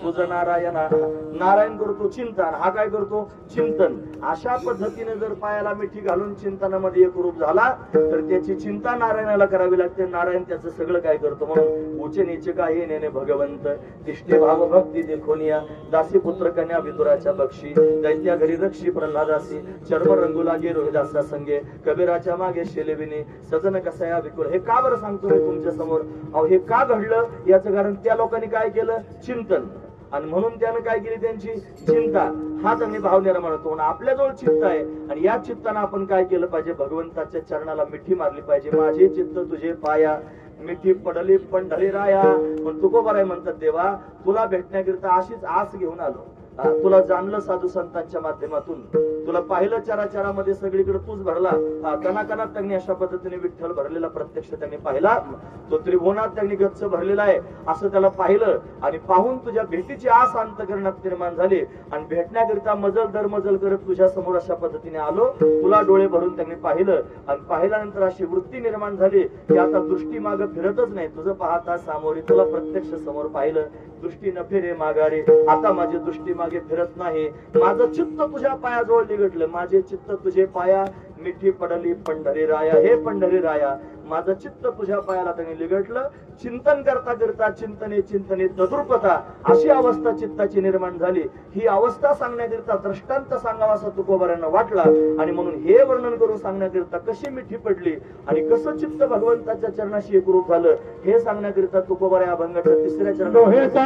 तुझं नारायणा. नारायण करतो चिंतन, हा काय करतो? चिंतन. अशा पद्धतीने जर पायाला मिठी घालून चिंतनामध्ये एक रूप झाला तर त्याची चिंता नारायणाला करावी लागते. नारायण त्याचं सगळं काय करतो. म्हणून उचे नीचे काय नेने भगवंत, तिष्ठे भाव भक्ती देखोनिया, दासी पुत्र कन्या विदुराच्या बक्षी, दैत्या घरी रक्षी प्रल्हादासी, चर्म रंगू लागे रोहिदासा संगे, कबीराच्या मागे शेलेविने सजन कसाया विकुल. हे का बरं सांगतो मी तुमच्या समोर? अहो हे का घडलं याचं कारण त्या लोकांनी काय केलं? चिंतन. आणि म्हणून त्यानं काय केली? त्यांची चिंता. हा त्यांनी भाव निर्माण होतो. आपल्याजवळ चित्त आहे आणि या चित्तानं आपण काय केलं पाहिजे? भगवंताच्या चरणाला मिठी मारली पाहिजे. माझे चित्त तुझे पाया, मिठी पडली पंढरी राया. पण तुकोबाराय म्हणतात देवा तुला भेटण्याकरिता अशीच आस घेऊन आलो. तुला जाणलं साधू संतांच्या माध्यमातून, तुला पाहिलं चराचरामध्ये सगळीकडे तूच भरला. कणाकणात त्यांनी अशा पद्धतीने विठ्ठल भरलेला प्रत्यक्ष त्यांनी पाहिला. तो त्रिभुवनात त्यांनी गच्च भरलेला आहे असं त्याला पाहिलं आणि पाहून तुझ्या भेटीची आस अंतकरणात निर्माण झाली आणि भेटण्याकरिता मजल दर मजल करत तुझ्या समोर अशा पद्धतीने आलो. तुला डोळे भरून त्यांनी पाहिलं आणि पाहिल्यानंतर अशी वृत्ती निर्माण झाली की आता दृष्टी माग फिरतच नाही, तुझं पाहता सामोरी, तुला प्रत्यक्ष समोर पाहिलं. दृष्टी न फिरे माघारी, आता माझी दृष्टी मागे फिरत नाही. माझं चित्त तुझ्या पायाजवळ निगटलं, माझे चित्त तुझे पाया मिठी पडली पंढरी राया. हे पंढरी राया, माझं चित्त तुझ्या पायाला त्यांनी लिगटलं. चिंतन करता करता चिंतने चिंतने तद्रुपता अशी अवस्था चित्ताची निर्माण झाली. ही अवस्था सांगण्याकरिता दृष्टांत सांगावा असं तुकोबारांना वाटला आणि म्हणून हे वर्णन करून सांगण्याकरिता कशी मिठी पडली आणि कसं चित्त भगवंताच्या चरणाशी एकरूप झालं हे सांगण्याकरिता तुकोबारा या अभंगाच्या तिसऱ्या चरणात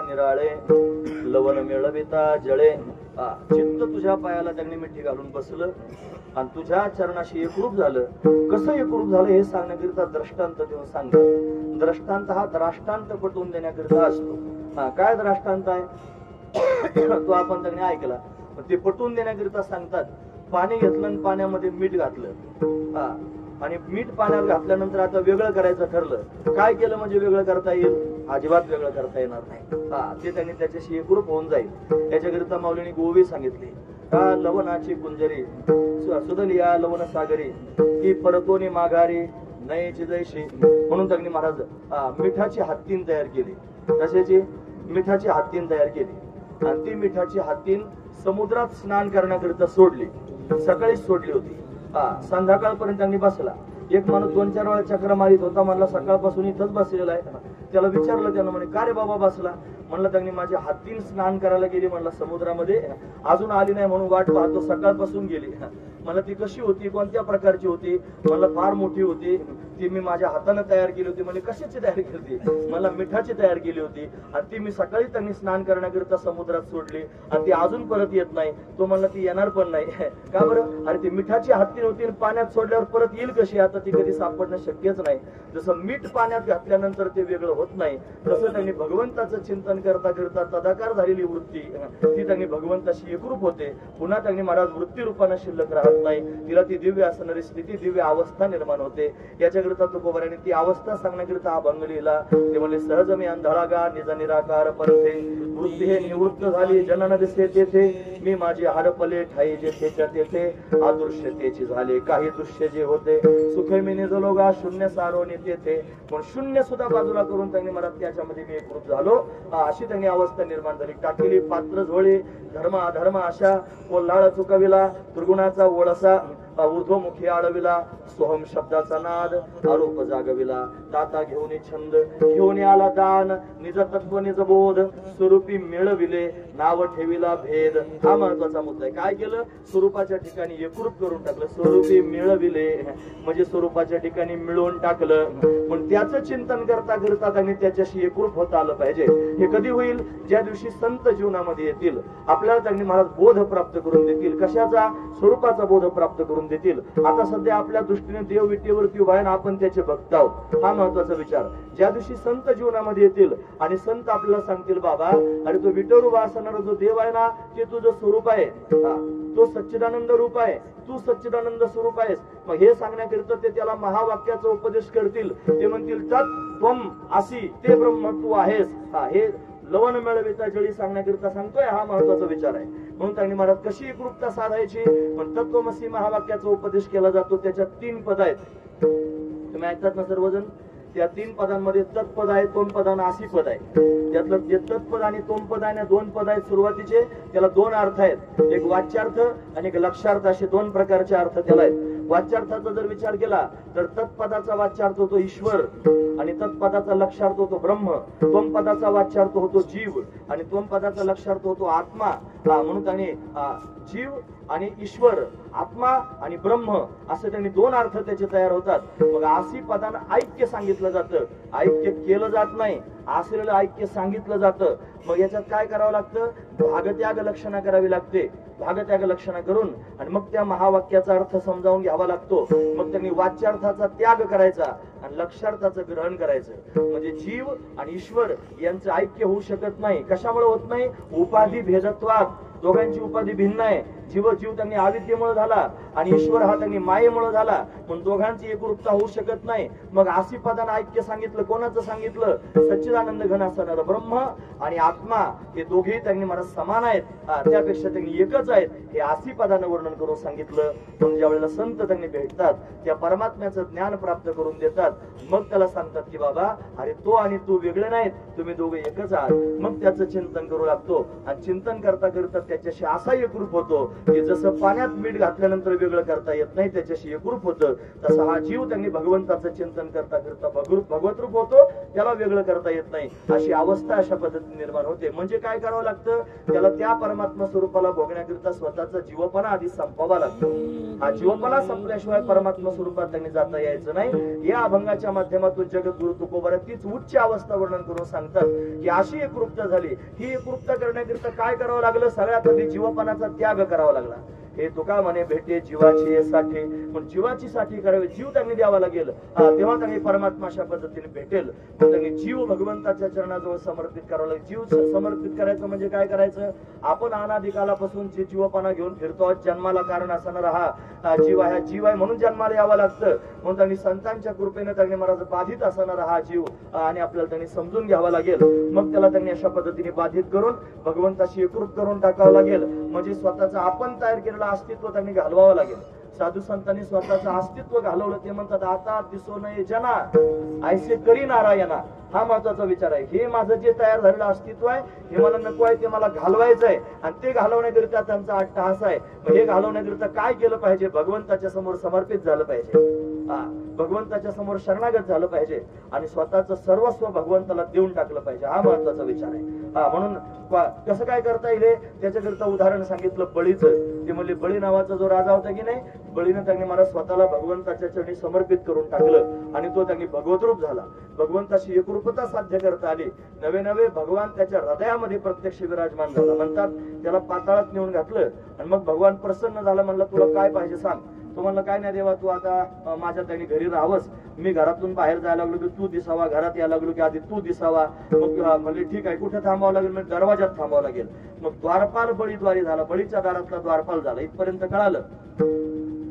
निराळे लवण मिळविता जळे. चित्त तुझ्या पायाला त्यांनी मिठी घालून बसलं आणि तुझ्या चरणाशी एकरूप झालं. कसं एकरूप झालं हे सांगण्याकरिता दृष्टांत देऊन सांगतो. दृष्टांत हा द्राष्टांत पटवून देण्याकरिता असतो. काय दृष्टांत आहे तो आपण त्यांनी ऐकला, ते पटवून देण्याकरिता सांगतात. पाणी घेतलं आणि पाण्यामध्ये मीठ घातलं आणि मीठ पाण्यात घातल्यानंतर आता वेगळं करायचं ठरलं. काय केलं म्हणजे वेगळं करता येईल? अजिबात वेगळं करता येणार नाही. ते त्यांनी त्याच्याशी एकरूप होऊन जाईल याच्याकरिता माऊलींनी गोवी सांगितली. का लवणाची कुंजरी सुदलिया लवण सागरी की परतोनी माघारी नयची जैशी. म्हणून त्यांनी महाराज मिठाची हत्तीन तयार केली. कशाची? मिठाची हत्तीन तयार केली आणि ती मिठाची हत्तीन समुद्रात स्नान करण्याकरिता सोडली. सकाळीच सोडली होती. संध्याकाळपर्यंत त्यांनी बसला. एक माणूस 2-4 वेळा चक्र मारित होता. म्हणला सकाळपासून इथंच बसलेला आहे. त्याला विचारलं त्यानं, म्हणे का रे बाबा बसला? म्हणलं त्यांनी माझी हत्तीन स्नान करायला गेली म्हणलं समुद्रामध्ये, अजून आली नाही म्हणून वाट पाहतो. सकाळपासून गेली. मला ती कशी होती, कोणत्या प्रकारची होती? म्हणलं फार मोठी होती, ती मी माझ्या हाताने तयार केली होती. म्हणजे कशाची तयार केली होती? मला मिठाची तयार केली होती आणि ती मी सकाळी त्यांनी स्नान करण्याकरिता समुद्रात सोडली आणि ती अजून परत येत नाही. तो म्हणला ती येणार पण नाही. का बरं? अरे ती मिठाची हत्तीन होती, पाण्यात सोडल्यावर परत येईल कशी? आता ती कधी सापडणं शक्यच नाही. जसं मीठ पाण्यात घातल्यानंतर ते वेगळं होत नाही, तसं त्यांनी भगवंताचं चिंतन करता करता तदाकार झालेली वृत्ती ती त्यांनी भगवंताशी एकरूप होते. पुन्हा त्यांनी महाराज वृत्ती रूपाने शिल्लक राहत नाही. तिला ती दिव्य असणारी स्थिती, दिव्य अवस्था निर्माण होते. याच्याकरिता तुकोबाराने ती अवस्था सांगण्याकरिता हा भंग लिहिला. ते म्हणले सहज मी अंधळा गा निज निराकार पंथे वृत्ती हे निवृत्त झाली जनन दिसे तेथे मी माझी हरपले ठाई जेथेच्या तेथे अदृश्यतेची झाले काही दृश्य जे होते सुखे मी निजलो गा शून्य सारोनी तेथे. पण शून्य सुद्धा बाजूला करून त्यांनी मला त्याच्यामध्ये मी एकरूप झालो. अशी त्यांनी अवस्था निर्माण झाली. टाकली पात्र झोळी धर्म अधर्म अशा कोल्हाळ चुकविला दुर्गुणाचा ओळसा ऊर्ध्वमुखी आळविला सोहम शब्दाचा नाद आरोप जागविला दाता घेऊन छंद घेऊन आला दान निज तत्व निज बोध स्वरूपी मिळविले नाव ठेविला भेद. हा महत्वाचा मुद्दा आहे. काय केलं? स्वरूपाच्या ठिकाणी एकरूप करून टाकलं. स्वरूपी मिळविले म्हणजे स्वरूपाच्या ठिकाणी मिळवून टाकलं. पण त्याचं चिंतन करता करता त्यांनी त्याच्याशी एकरूप होता आलं पाहिजे. हे कधी होईल? ज्या दिवशी संत जीवनामध्ये येतील, आपल्याला त्यांनी महाराज बोध प्राप्त करून देतील. कशाचा? स्वरूपाचा बोध प्राप्त करून देतील. आता सध्या आपल्या दृष्टीने देव विटेवरती उभा आहे, आपण त्याचे भक्त आहोत. हा महत्वाचा विचार. ज्या दिवशी संत जीवनामध्ये येतील आणि संत आपल्याला सांगतील बाबा अरे तो विटेवर उभा असणारा जो देव आहे ना ते तुझं स्वरूप आहे, तो सच्चिदानंद रूप आहे, तू सच्चिदानंद स्वरूप आहेस. मग हे सांगण्याकरिता ते त्याला महावाक्याचा उपदेश करतील. ते म्हणतील तत् त्वम असी ते ब्रह्म तू आहेस. हे लवण मिळविता जळी सांगण्याकरिता सांगतोय, हा महत्वाचा विचार आहे. म्हणून त्यांनी महाराज कशी एकरूपता साधायची, पण तत्वमसी महावाक्याचा उपदेश केला जातो. त्याच्यात 3 पद आहेत, तुम्ही ऐकतात ना सर्वजण. त्या 3 पदांमध्ये तत्पद आहे, तोंडपद आणि आसी पद आहे. त्यातलं जे तत्पद आणि तोंडपद आहे ना, 2 पद आहेत सुरुवातीचे, त्याला 2 अर्थ आहेत. एक वाच्यार्थ आणि एक लक्षार्थ, असे 2 प्रकारचे अर्थ त्याला आहेत. वाच्यार्थाचा जर विचार केला तर तत्पदाचा वाच्यार्थ होतो ईश्वर आणि तत्पदाचा लक्षार्थ होतो ब्रह्म. तोंडपदाचा वाच्यार्थ होतो जीव आणि तोंडपदाचा लक्षार्थ होतो आत्मा. म्हणून त्यांनी जीव आणि ईश्वर, आत्मा आणि ब्रह्म असे त्यांनी 2 अर्थ त्याचे तयार होतात. मग आसी पदानं ऐक्य सांगितलं जातं, ऐक्य केलं जात नाही, असलेलं ऐक्य सांगितलं जातं. मग याच्यात काय करावं लागतं, भागत्याग लक्षणा करावी लागते. भागत्याग लक्षणा करून आणि मग त्या महावाक्याचा अर्थ समजावून घ्यावा लागतो. मग त्यांनी वाच्यार्थाचा त्याग करायचा आणि लक्षार्थाचं ग्रहण करायचं. म्हणजे जीव आणि ईश्वर यांचं ऐक्य होऊ शकत नाही. कशामुळे होत नाही, उपाधी भेदत्वात. दोघांची उपाधी भिन्न आहे. जीव त्यांनी अविद्येमुळे झाला आणि ईश्वर हा त्यांनी मायेमुळे झाला, पण दोघांची एकरूपता होऊ शकत नाही. मग आसी पदानं ऐक्य सांगितलं, कोणाचं सांगितलं, सच्चिदानंद घन असणारं ब्रह्म आणि आत्मा हे दोघेही त्यांनी मला समान आहेत, त्यापेक्षा त्यांनी एकच आहेत, हे आसी पदानं वर्णन करून सांगितलं. म्हणून ज्या वेळेला संत त्यांनी भेटतात, त्या परमात्म्याचं ज्ञान प्राप्त करून देतात. मग त्याला सांगतात की बाबा, अरे तो आणि तू वेगळे नाहीत, तुम्ही दोघे एकच आहात. मग त्याचं चिंतन करू लागतो आणि चिंतन करता करता त्याच्याशी असा एकरूप होतो की जसं पाण्यात मीठ घातल्यानंतर वेगळं करता येत नाही, त्याच्याशी एकरूप होतं. तसं हा जीव त्यांनी भगवंताचं चिंतन करता करता भगवत रूप होतो, त्याला वेगळं करता येत नाही. अशी अवस्था अशा पद्धतीने निर्माण होते. म्हणजे काय करावं लागतं, त्याला त्या परमात्मा स्वरूपाला भोगण्याकरिता स्वतःचा जीवपणा आधी संपवावा लागतो. हा जीवपणा संपल्याशिवाय परमात्मा स्वरूपात त्यांनी जाता यायचं नाही. या अभंगाच्या माध्यमातून जगद्गुरु तुकोबा तीच उच्च अवस्था वर्णन करून सांगतात की अशी एकरूपता झाली. ही एकरूपता करण्याकरिता काय करावं लागलं, सगळ्यात आधी जीवपणाचा त्याग करावा लागला. हे तुका म्हणे भेटे जीवाची साठी, पण जीवाची साठी करावी, जीव त्यांनी द्यावा लागेल, तेव्हा त्यांनी परमात्मा अशा पद्धतीने भेटेल. त्यांनी जीव भगवंताच्या चरणाजवळ समर्पित करावा लागेल. जीव समर्पित करायचं म्हणजे काय करायचं, आपण अनादिकालापासून जे जीवपणा घेऊन फिरतो, जन्माला कारण असणारा हा जीव आहे, जीव आहे म्हणून जन्माला यावं लागतं. म्हणून त्यांनी संतांच्या कृपेने त्यांनी महाराज बाधित असणारा हा जीव आणि आपल्याला त्यांनी समजून घ्यावा लागेल. मग त्याला त्यांनी अशा पद्धतीने बाधित करून भगवंताशी एकरूप करून टाकावं लागेल. म्हणजे स्वतःचं आपण तयार केलेलं अस्तित्व त्यांनी घालवावं लागेल. साधू संतांनी स्वतःचं अस्तित्व घालवलं. ते म्हणतात, आता दिसो नये जना ऐसे करी नारायणा. हा महत्वाचा विचार आहे. हे माझं जे तयार झालेलं अस्तित्व आहे, हे मला नको आहे, ते मला घालवायचं आहे आणि ते घालवण्याकरिता त्यांचा अट्टहास आहे. हे घालवण्याकरिता काय केलं पाहिजे, भगवंताच्या समोर समर्पित झालं पाहिजे, भगवंताच्या समोर शरणागत झालं पाहिजे आणि स्वतःचं सर्वस्व भगवंताला देऊन टाकलं पाहिजे. हा महत्वाचा विचार आहे. म्हणून कसं काय करता येईल त्याच्याकरिता उदाहरण सांगितलं बळीचं. ते म्हणले, बळी नावाचा जो राजा होता की नाही, बळीनं त्यांनी मला स्वतःला भगवंताच्या चरणी समर्पित करून टाकलं आणि तो त्यांनी भगवतरूप झाला. भगवंताशी एकरूपता साध्य करता आली. नवे नवे भगवान त्याच्या हृदयामध्ये प्रत्यक्ष विराजमान झाला. म्हणतात त्याला पाताळात नेऊन घातलं आणि मग भगवान प्रसन्न झाला. म्हणलं, तुला काय पाहिजे सांग. तो म्हणलं, काय नाही देवा, तू आता माझ्या त्यांनी घरी राहावंस. मी घरातून बाहेर जायला लागलो की तू दिसावा, घरात यायला लागलो की आधी तू दिसावा. मग म्हणले ठीक आहे, कुठे थांबावं लागेल, मग दरवाजात थांबावं लागेल. मग द्वारपाल बळीद्वारी झाला, बळीच्या दारातला द्वारपाल झाला. इथपर्यंत कळालं.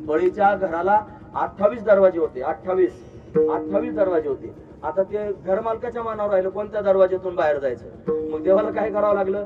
बळीच्या घराला 28 दरवाजे होते. 28 दरवाजे होते. आता ते घर मालकाच्या मनावर राहिलं कोणत्या दरवाज्यातून बाहेर जायचं. मग देवाला काय करावं लागलं,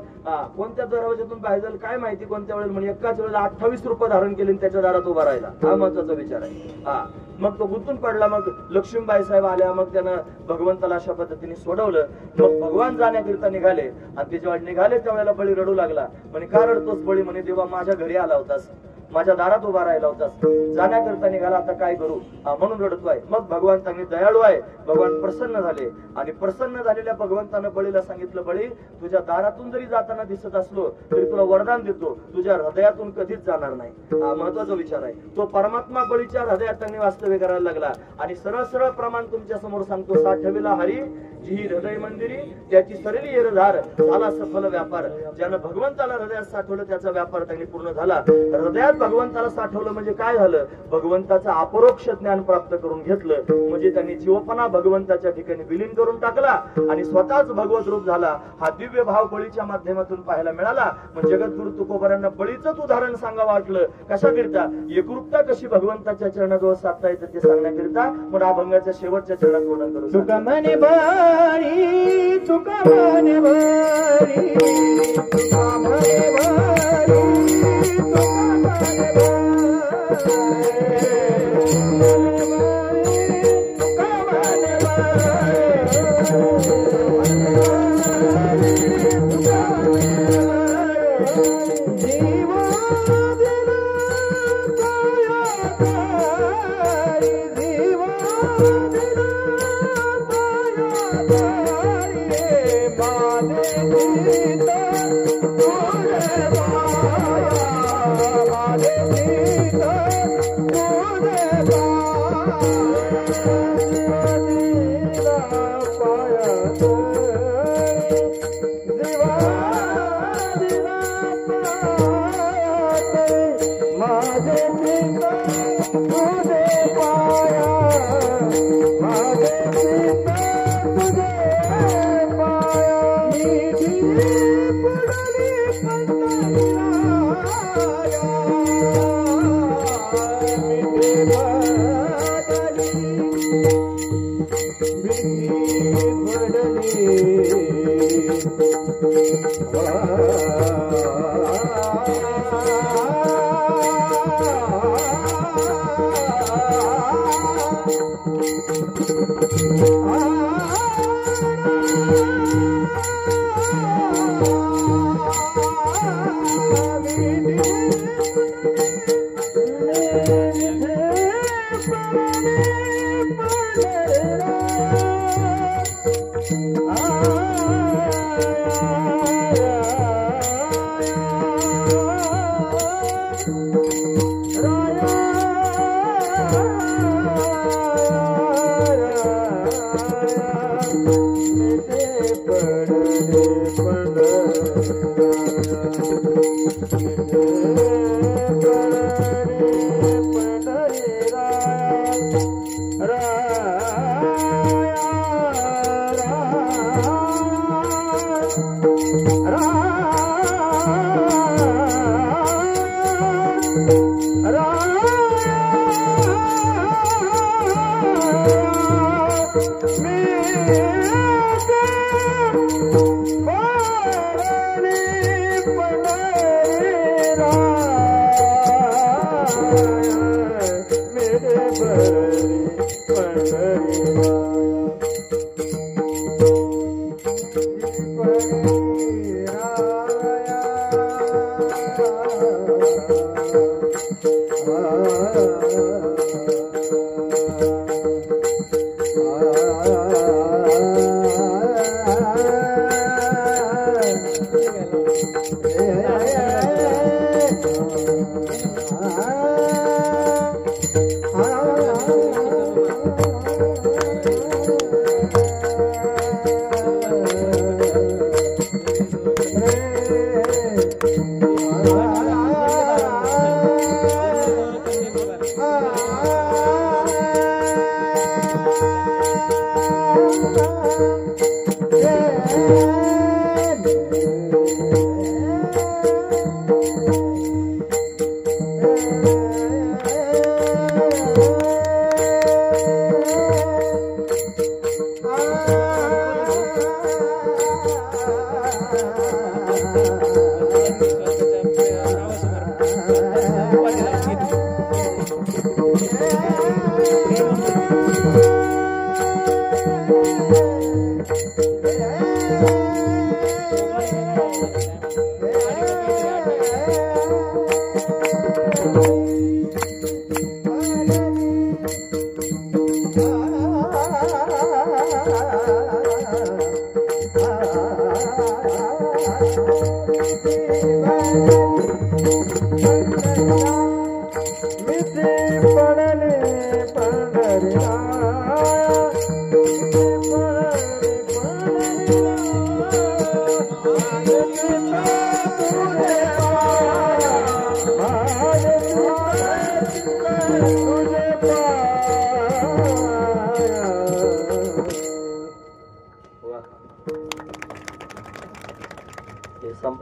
कोणत्या दरवाज्यातून बाहेर जायला काय माहिती, कोणत्या वेळेला. म्हणजे एकाच वेळेला 28 रूप धारण केले त्याच्या दारात उभा राहिला. हा महत्वाचा विचार आहे. मग तो गुंतून पडला. मग लक्ष्मीबाई साहेब आल्या. मग त्यानं भगवंताला अशा पद्धतीने सोडवलं. मग भगवान जाण्याकरिता निघाले आणि ते जेव्हा निघाले त्यावेळेला बळी रडू लागला. म्हणे, का रडतोस बळी. म्हणे, देवा माझ्या घरी आला होतास, माझ्या दारात उभा राहिला होतास, जाण्याकरता निघाला, आता काय करू म्हणून रडतोय. मग भगवान त्यांनी दयाळू आहे. भगवान प्रसन्न झाले आणि प्रसन्न झालेल्या भगवंतानं बळीला सांगितलं, बळी तुझ्या दारातून जरी जाताना दिसत असलो तरी तुला वरदान देतो, तुझ्या हृदयातून कधीच जाणार नाही. हा महत्वाचा विचार आहे. तो परमात्मा बळीच्या हृदयात त्यांनी वास्तव्य करायला लागला. आणि सरळ सरळ प्रमाण तुमच्या समोर सांगतो, साठविला हरी जी हृदय मंदिरी त्याची सरली येरधार झाला सफल व्यापार. ज्यानं भगवंताला हृदयात साठवलं त्याचा व्यापार त्यांनी पूर्ण झाला. हृदयात भगवंताला साठवलं म्हणजे काय झालं, भगवंताचं अपरोक्ष ज्ञान प्राप्त करून घेतलं म्हणजे त्यांनी जीवपणा भगवंताच्या ठिकाणी विलीन करून टाकला आणि स्वतःच भगवत रूप झाला. हा दिव्य भाव बळीच्या माध्यमातून पाहायला मिळाला. मग जगद्गुरु तुकोबारांना बळीचंच उदाहरण सांगा वाटलं कशाकरिता, एकरूपता कशी भगवंताच्या चरणाजवळ साधता येतं ते सांगण्याकरिता. मग अभंगाच्या शेवटच्या चरणात वर्णन करू. तुका म्हणे बळी, तुका म्हणे बळी, तुका म्हणे बळी, तुका म्हणे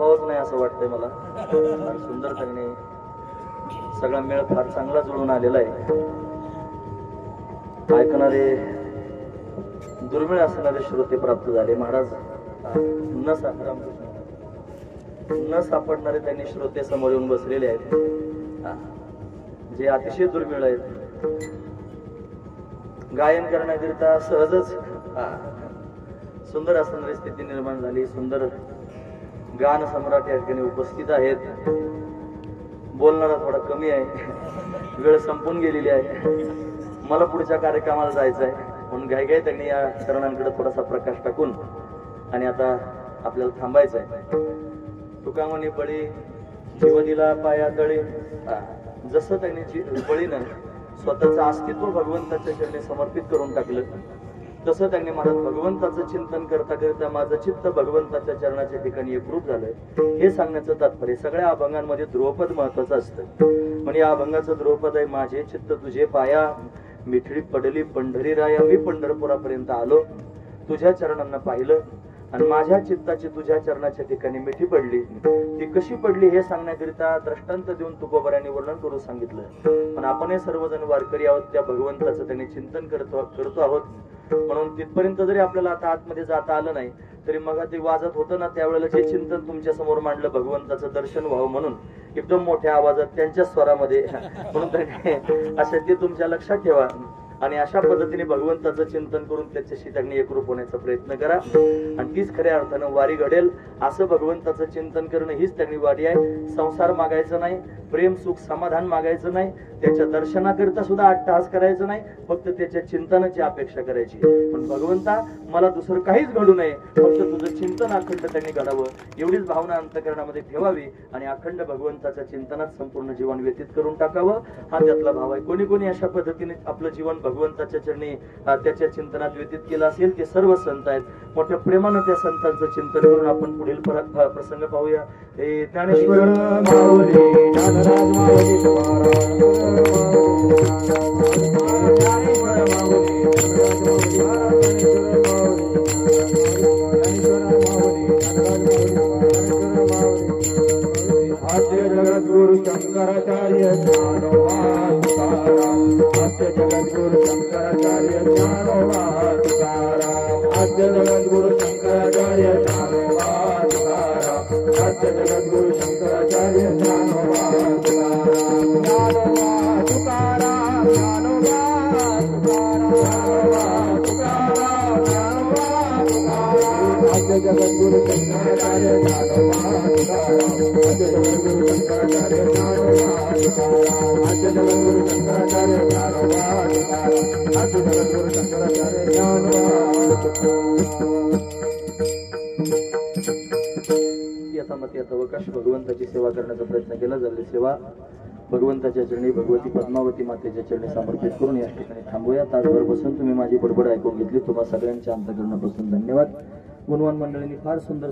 थांबावंच नाही असं वाटतंय मला. फार सुंदर त्याने सगळा मेळ फार चांगला जुळून आलेला आहे. ऐकणारे दुर्मिळ असणारे श्रोते प्राप्त झाले. महाराज न सापडणारे त्यांनी श्रोते समोर येऊन बसलेले आहेत, जे अतिशय दुर्मिळ आहेत. गायन करण्याकरिता सहजच सुंदर असणारी स्थिती निर्माण झाली. सुंदर गान सम्राट या ठिकाणी उपस्थित आहेत. बोलणारा थोडा कमी आहे, वेळ संपून गेलेली आहे. मला पुढच्या कार्यक्रमाला जायचं आहे म्हणून घाईघाई त्यांनी या तरुणांकडे थोडासा प्रकाश टाकून आणि आता आपल्याला थांबायचं आहे. तुका म्हणे बळी जीव दिला पाया तळी. जसं त्यांनी बळीनं स्वतःचं अस्तित्व भगवंताच्या चरणी समर्पित करून टाकलं, तसं त्यांनी महाराज भगवंताचं चिंतन करता करता माझं चित्त भगवंताच्या चरणाच्या ठिकाणी एकरूप झालंय हे सांगण्याचं तात्पर्य. सगळ्या अभंगांमध्ये ध्रुवपद महत्वाचं असतं. म्हणजे या अभंगाचं ध्रुवपद आहे, माझे चित्त तुझे पाया मिठडी पडली पंढरी राया. मी पंढरपुरापर्यंत आलो, तुझ्या चरणांना पाहिलं आणि माझ्या चित्ताची तुझ्या चरणाच्या ठिकाणी मिठी पडली. ती कशी पडली हे सांगण्याकरिता दृष्टांत देऊन तुकोबरांनी वर्णन करून सांगितलं. पण आपण हे सर्वजण वारकरी आहोत, त्या भगवंताचं त्यांनी चिंतन करतो आहोत. म्हणून तिथपर्यंत जरी आपल्याला आता आतमध्ये जाता आलं नाही तरी मग ते वाजत होतं ना, त्यावेळेला जे चिंतन तुमच्या समोर मांडलं भगवंताचं दर्शन व्हावं म्हणून एकदम मोठ्या आवाजात त्यांच्या स्वरामध्ये, म्हणून त्यांनी अशा ते तुमच्या लक्षात ठेवा आणि अशा पद्धतीने भगवंताचं चिंतन करून त्याच्याशी त्यांनी एकरूप होण्याचा प्रयत्न करा आणि तीच खऱ्या अर्थानं वारी घडेल. असं भगवंताचं चिंतन करणं हीच त्यांनी वारी आहे. संसार मागायचं नाही, प्रेम सुख समाधान मागायचं नाही, त्याच्या दर्शनाकरिता सुद्धा अट्टहास करायचं नाही, फक्त त्याच्या चिंतनाची अपेक्षा करायची. पण भगवंता मला दुसरं काहीच घडू नये, फक्त तुझं चिंतन अखंड त्यांनी घडावं एवढीच भावना अंतःकरणामध्ये ठेवावी आणि अखंड भगवंताच्या चिंतनात संपूर्ण जीवन व्यतीत करून टाकावं, हा त्यातला भाव आहे. कोणी कोणी अशा पद्धतीने आपलं जीवन भगवंताच्या चरणी त्याच्या चिंतनात व्यतीत केलं असेल ते सर्व संत आहेत. मोठ्या प्रेमानं त्या संतांचं चिंतन करून आपण पुढील प्रसंग पाहूया. हे ज्ञानेश्वर माऊली ज्ञानराज माऊली आद्य जगद्गुरु शंकराचार्य ज्ञानोबा तुकाराम. आद्य जगद्गुरु शंकराचार्य ज्ञानोबा तुकाराम. आद्य जगद्गुरु शंकराचार्य ज्ञानोबा तुकाराम. आद्य जगद्गुरु शंकराचार्य ज्ञानोबा तुकाराम. ज्ञानोबा तुकाराम ज्ञानोबा तुकाराम तुकाराम ज्ञानोबा तुकाराम. आद्य जगद्गुरु शंकराचार्य ज्ञानोबा तुकाराम. आद्य जगद्गुरु शंकराचार्य ज्ञानोबा तुकाराम. आद्य जगद्गुरु शंकराचार्य ज्ञानोबा तुकाराम. आद्य जगद्गुरु शंकराचार्य ज्ञानोबा तुकाराम. यथामती यथावकाश भगवंताची सेवा करण्याचा प्रयत्न केला. झाली सेवा भगवंताच्या चरणी भगवती पद्मावती मातेच्या चरणी समर्पित करून या ठिकाणी थांबूया. तासभर बसून तुम्ही माझी बडबड ऐकून घेतली. तुम्हा सगळ्यांच्या अंतःकरणापासून धन्यवाद. गुणवान मंडळींनी फार सुंदर